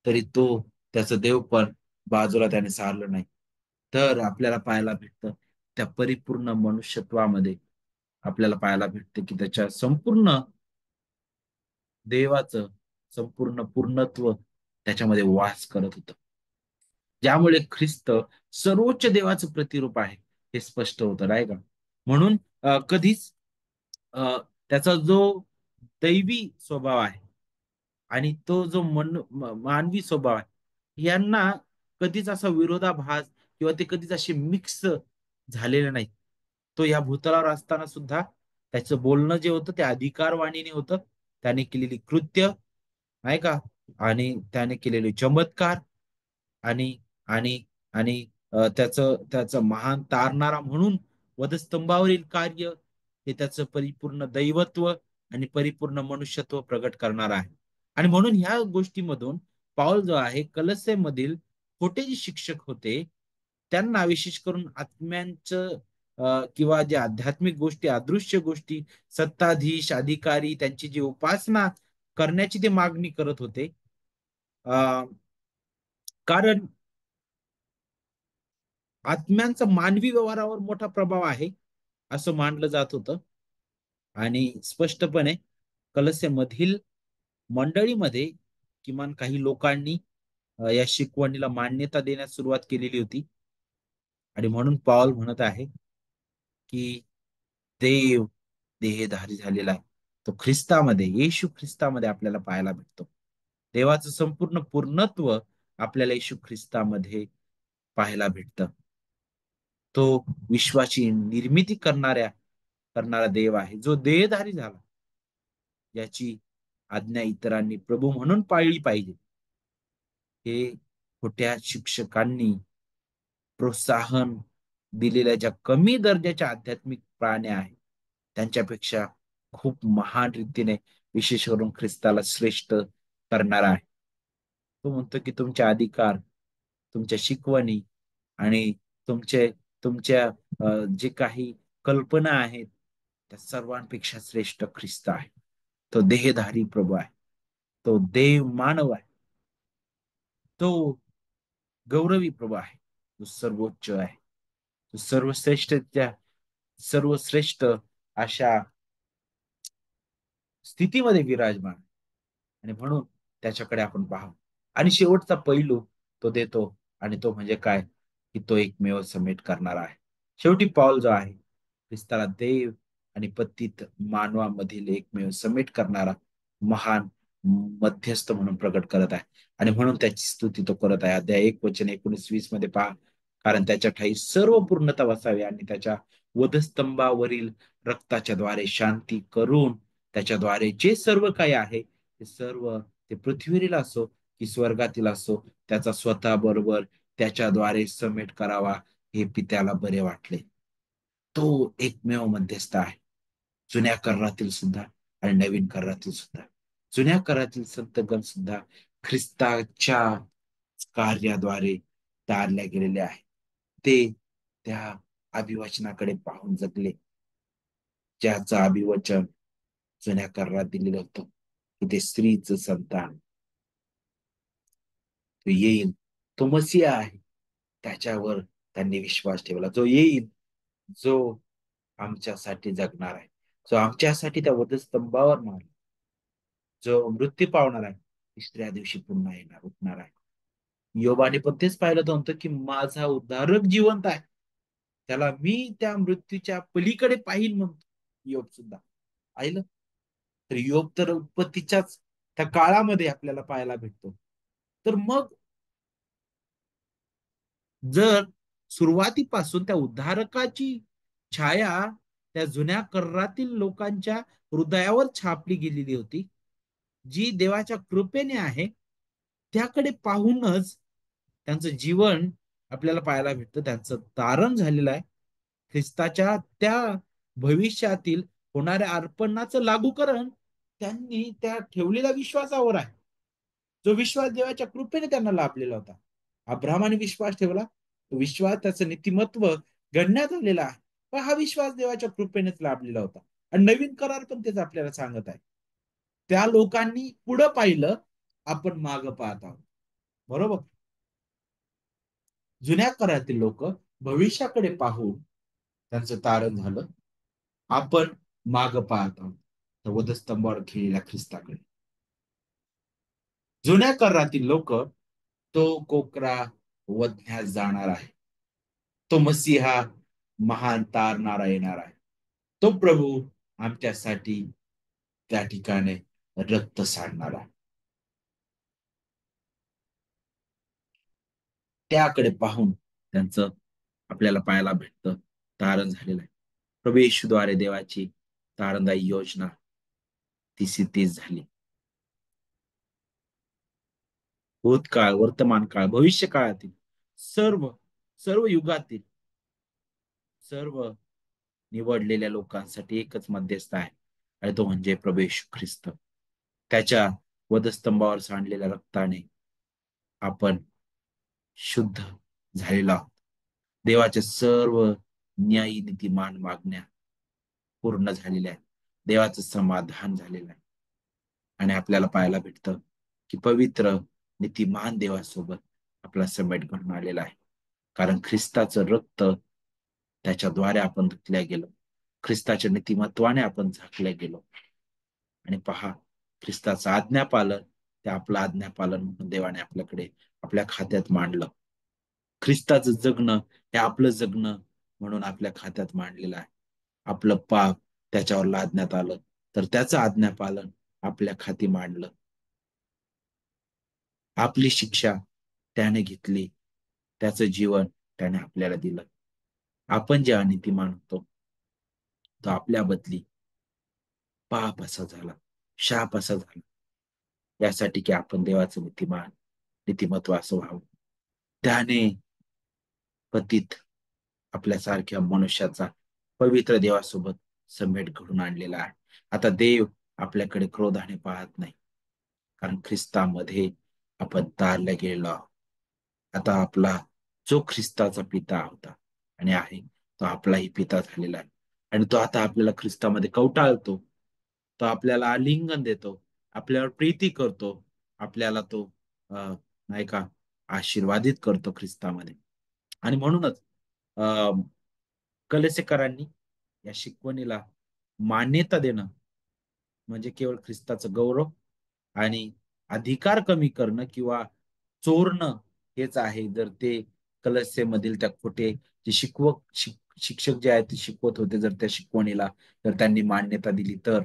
तरी तो त्याचं देव पण बाजूला त्याने सारलं नाही. तर आपल्याला पाहायला भेटतं त्या परिपूर्ण मनुष्यत्वामध्ये आपल्याला पाहायला भेटतं की त्याच्या संपूर्ण देवाचं संपूर्ण पूर्णत्व त्याच्यामध्ये वास करत होतं. ज्यामुळे ख्रिस्त सर्वोच्च देवाचं प्रतिरूप आहे हे स्पष्ट होतं नाही का. म्हणून कधीच अ, त्याचा जो दैवी स्वभाव आहे आणि तो जो मानवी स्वभाव आहे यांना कधीच असा विरोधाभास किंवा ते कधीच असे मिक्स झालेले नाहीत. तो या भूतलावर असताना सुद्धा त्याचं बोलणं जे होतं ते अधिकारवाणीने होतं. त्याने केलेली कृत्य नाही का आणि त्याने केलेले चमत्कार आणि आणि आणि त्याचं त्याचं महान तारणारा म्हणून वधस्तंभावरील कार्य हे त्याचं परिपूर्ण दैवत्व आणि परिपूर्ण मनुष्यत्व प्रगट करणार आहे. आणि म्हणून ह्या गोष्टीमधून पाऊल जो आहे कलसेमधील खोटे जे शिक्षक होते त्यांना विशेष करून आत्म्यांचं किंवा जे आध्यात्मिक गोष्टी अदृश्य गोष्टी सत्ताधीश अधिकारी त्यांची जी उपासना करण्याची ते मागणी करत होते. कारण आत्म्यांचा मानवी व्यवहारावर मोठा प्रभाव आहे असं मानलं जात होतं. आणि स्पष्टपणे कलसेमधील मंडळीमध्ये किमान काही लोकांनी या शिकवणीला मान्यता देण्यास सुरुवात केलेली होती. आणि म्हणून पॉल म्हणत आहे की देव देहधारी झालेला आहे. तो ख्रिस्तामध्ये येशू ख्रिस्तामध्ये आपल्याला पाहायला भेटतो. देवाचं संपूर्ण पूर्णत्व आपल्याला येशू ख्रिस्तामध्ये पाहायला भेटतं. तो विश्वाची निर्मिती करणारा देव आहे जो देहधारी झाला. याची आज्ञा इतरांनी प्रभू म्हणून पाळली पाहिजे. हे खोट्या शिक्षकांनी प्रोत्साहन दिलेल्या ज्या कमी दर्जाच्या आध्यात्मिक प्राण्या आहेत त्यांच्यापेक्षा खूप महान रीतीने विशेष करून ख्रिस्ताला श्रेष्ठ करणारा आहे. तो म्हणतो की तुमचे अधिकार, तुमच्या शिकवणी आणि तुमचे तुमच्या जे काही कल्पना आहेत त्या सर्वांपेक्षा श्रेष्ठ ख्रिस्त आहे. तो देहधारी प्रभू आहे. तो देव मानव आहे. तो गौरवी प्रभू आहे. तो सर्वोच्च आहे. तो सर्वश्रेष्ठ अशा स्थितीमध्ये विराजमान आणि म्हणून त्याच्याकडे आपण पाहू. आणि शेवटचा पैलू तो देतो आणि तो म्हणजे काय की तो एकमेव समेट करणारा आहे. शेवटी पॉल जो आहे ख्रिस्ताला देव आणि पतित मानवामधील एकमेव समेट करणारा महान मध्यस्थ म्हणून प्रकट करत आहे. आणि म्हणून त्याची स्तुती तो करत आहे. अध्याय 1 वचन 19-20 मध्ये पहा, कारण त्याच्या ठाई सर्व पूर्णता वसावी आणि त्याच्या वधस्तंभावरील रक्ताच्या द्वारे शांती करून त्याच्याद्वारे जे सर्व काही आहे ते सर्व ते पृथ्वीवरील असो की स्वर्गातील असो त्याचा स्वतः बरोबर त्याच्याद्वारे समेट करावा हे पित्याला बरे वाटले. तो एकमेव मध्यस्थ आहे. जुन्या करारातील सुद्धा आणि नवीन करारातील सुद्धा. जुन्या करारातील संतगण सुद्धा ख्रिस्ताच्या कार्याद्वारे तारल्या गेलेल्या आहेत. ते त्या अभिवचनाकडे पाहून जगले, ज्याचं अभिवचन जुन्या करारात दिलेलं होतं की ते स्त्रीचं संतान तो येईल, तो मसीहा आहे. त्याच्यावर त्यांनी विश्वास ठेवला, जो येईल, जो आमच्यासाठी जगणार आहे, जो आमच्यासाठी त्या वधस्तंभावर मारला, जो मृत्यू पावणार आहे, तिसऱ्या दिवशी पुन्हा येणार, उठणार आहे. योबाने पण तेच पाहिलं होतं की माझा उद्धारक जिवंत आहे, त्याला मी त्या मृत्यूच्या पलीकडे पाहिन म्हणतो योग सुद्धा. पाहिलं तर योग तर उत्पत्तीच्याच त्या काळामध्ये आपल्याला पाहायला भेटतो. तर मग जर सुरुवातीपासून त्या उद्धारकाची छाया त्या जुन्या करारातील लोकांच्या हृदयावर छापली गेलेली होती, जी देवाच्या कृपेने आहे, त्याकडे पाहूनच त्यांचं जीवन आपल्याला पाहायला भेटतं. त्यांचं तारण झालेलं आहे. ख्रिस्ताच्या त्या भविष्यातील होणाऱ्या अर्पणाचं लागूकरण त्यांनी त्या ठेवलेल्या विश्वासावर आहे, जो विश्वास देवाच्या कृपेने त्यांना लाभलेला होता. अब्राहमाने विश्वास ठेवला, तो विश्वास त्याचं नीतिमत्व गणण्यात आलेला आहे. पण हा विश्वास देवाच्या कृपेनेच लाभलेला होता. आणि नवीन करार पण तेच आपल्याला सांगत आहे. त्या लोकांनी पुढं पाहिलं, आपण मागं पाहत आहोत. बरोबर. जुन्या करारातील लोक भविष्याकडे पाहून त्यांचं तारण झालं. आपण माग पाहत आहोत तर वधस्तंभावर खेळलेल्या ख्रिस्ताकडे. जुन्या करारातील लोक तो कोकरा वधण्यास जाणार आहे, तो मसीहा महान तारणारा येणार आहे, तो प्रभू आमच्यासाठी त्या ठिकाणी रक्त सांडणार आहे. त्याकडे पाहून त्यांचं आपल्याला पाहायला भेटतं तारण झालेलं आहे. प्रभू येशूद्वारे देवाची तारणदायी योजना ती सिद्धीच झाली. भूतकाळ, वर्तमान काळ, भविष्य काळातील सर्व सर्व युगातील सर्व निवडलेल्या लोकांसाठी एकच मध्यस्थ आहे, आणि तो म्हणजे प्रभू येशू ख्रिस्त. त्याच्या वधस्तंभावर सांडलेल्या रक्ताने आपण शुद्ध झालेलो आहोत. देवाच्या सर्व न्यायी नीतिमान मागण्या पूर्ण झालेल्या आहेत. देवाचं समाधान झालेलं आहे. आणि आपल्याला पाहायला भेटतं की पवित्र नीतिमान देवासोबत आपला समेट घडून आलेला आहे. कारण ख्रिस्ताचं रक्त, त्याच्याद्वारे आपण धुतल्या गेलो, ख्रिस्ताच्या नीतिमत्वाने आपण झाकल्या गेलो. आणि पहा, ख्रिस्ताचं आज्ञापालन ते आपलं आज्ञापालन म्हणून देवाने आपल्याकडे आपल्या खात्यात मांडलं. ख्रिस्ताचं जगणं हे आपलं जगणं म्हणून आपल्या खात्यात मांडलेलं आहे. आपलं पाप त्याच्यावर लादण्यात आलं, तर त्याचं आज्ञापालन आपल्या खाती मांडलं. आपली शिक्षा त्याने घेतली, त्याचं जीवन त्याने आपल्याला दिलं. आपण जे अनितिमान होतो, तो आपल्या बदली पाप असा झाला, शाप असा झाला, यासाठी की आपण देवाचं नीतिमान नीतिमत्व असं व्हावं. त्याने पतित आपल्यासारख्या मनुष्याचा पवित्र देवासोबत समेट घडून आणलेला आहे. आता देव आपल्याकडे क्रोधाने पाहत नाही, कारण ख्रिस्तामध्ये आपण तारल्या गेलेलो आहोत. आता आपला जो ख्रिस्ताचा पिता होता आणि आहे, तो आपलाही पिता झालेला आहे. आणि तो आता आपल्याला ख्रिस्तामध्ये कवटाळतो, तो आपल्याला आलिंगन देतो, आपल्यावर प्रीती करतो, आपल्याला तो नाही का आशीर्वादित करतो ख्रिस्तामध्ये. आणि म्हणूनच अं कलेसेकरांनी या शिकवणीला मान्यता देणं म्हणजे केवळ ख्रिस्ताचं गौरव आणि अधिकार कमी करणं किंवा चोरणं हेच आहे. जर ते कलसेमधील त्या खोटे जे शिक्षक जे आहेत ते शिकवत होते, जर त्या शिकवणीला जर त्यांनी मान्यता दिली तर.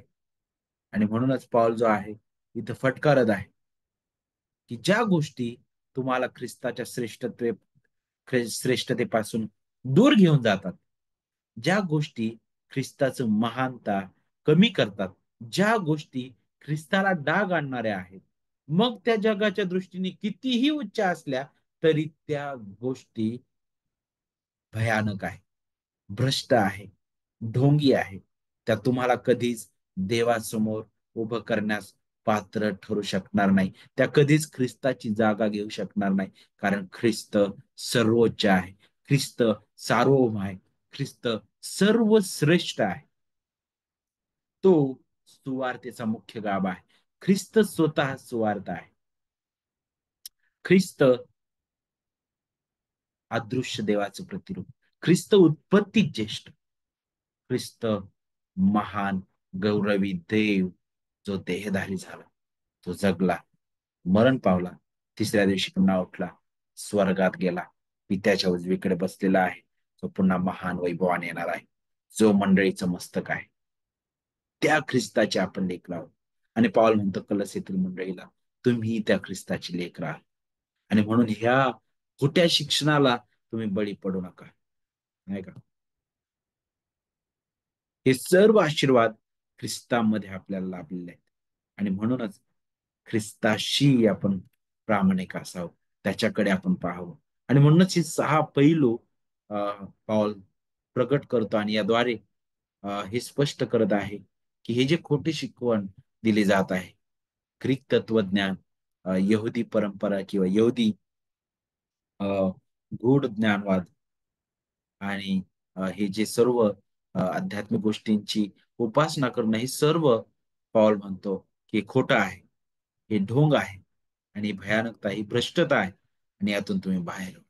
आणि म्हणूनच पॉल जो आहे इथं फटकारत आहे की ज्या गोष्टी तुम्हाला ख्रिस्ताच्या श्रेष्ठतेपासून दूर घेऊन जातात, ज्या गोष्टी ख्रिस्ताचं महानता कमी करतात, ज्या गोष्टी ख्रिस्ताला डाग आणणाऱ्या आहेत, मग त्या जगाच्या दृष्टीने कितीही उच्च असल्या तरी त्या गोष्टी भयानक आहे, भ्रष्ट आहे, ढोंगी आहे. त्या तुम्हाला कधीच देवासमोर उभं करण्यास पात्र ठरू शकणार नाही. त्या कधीच ख्रिस्ताची जागा घेऊ शकणार नाही. कारण ख्रिस्त सर्वोच्च आहे. ख्रिस्त सार्वभौम आहे. ख्रिस्त सर्वश्रेष्ठ आहे. तो सुवार्तेचा मुख्य गाभा आहे. ख्रिस्त स्वतः सुवार्ता आहे. ख्रिस्त अदृश्य देवाचं प्रतिरूप. ख्रिस्त उत्पत्ती ज्येष्ठ. ख्रिस्त महान गौरवी देव जो देहधारी झाला, तो जगला, मरण पावला, तिसऱ्या दिवशी पुन्हा उठला, स्वर्गात गेला, पित्याच्या उजवीकडे बसलेला आहे, तो पुन्हा महान वैभवाने येणार आहे, जो मंडळीचं मस्तक आहे. त्या ख्रिस्ताचे आपण लेकरं आहोत. आणि पाऊल म्हणतो कलसेतील मंडळीला, तुम्ही त्या ख्रिस्ताची लेकरं आहात. आणि म्हणून ह्या खोट्या शिक्षणाला तुम्ही बळी पडू नका, नाही का? हे सर्व आशीर्वाद ख्रिस्तामध्ये आपल्याला लाभलेले आहेत. आणि म्हणूनच ख्रिस्ताशी आपण प्रामाणिक असावं, त्याच्याकडे आपण पाहावं. आणि म्हणूनच हे 6 पैलू पाऊल प्रकट करतो आणि याद्वारे हे स्पष्ट करत आहे की हे जे खोटे शिकवण दिले जात आहे, ग्रीक तत्वज्ञान, यहुदी परंपरा किंवा यहुदी अ, गूढ ज्ञानवाद आणि हे जे सर्व आध्यात्मिक गोष्टींची उपासना करणं, हे सर्व पॉल म्हणतो की खोटं आहे, हे ढोंग आहे आणि भयानकता, ही भ्रष्टता आहे आणि यातून तुम्ही बाहेर व्हा.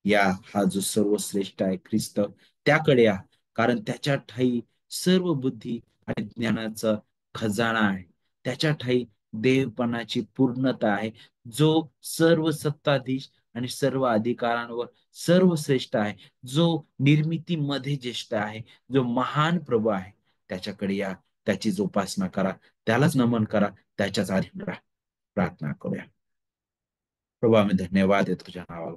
या हा जो सर्वश्रेष्ठ आहे ख्रिस्त, त्याकडे या. कारण त्याच्या ठाई सर्व बुद्धी आणि ज्ञानाचा खजाना आहे. त्याच्या ठाई देवपणाची पूर्णता आहे, जो सर्व सत्ताधीश आणि सर्व अधिकारांवर सर्वश्रेष्ठ आहे, जो निर्मितीमध्ये ज्येष्ठ आहे, जो महान प्रभू आहे. त्याच्याकडे या, त्याचीच उपासना करा, त्यालाच नमन करा, त्याच्याच आधीन राहा. प्रार्थना करूया. प्रभू, आम्ही धन्यवाद देतो तुझ्या नावाला.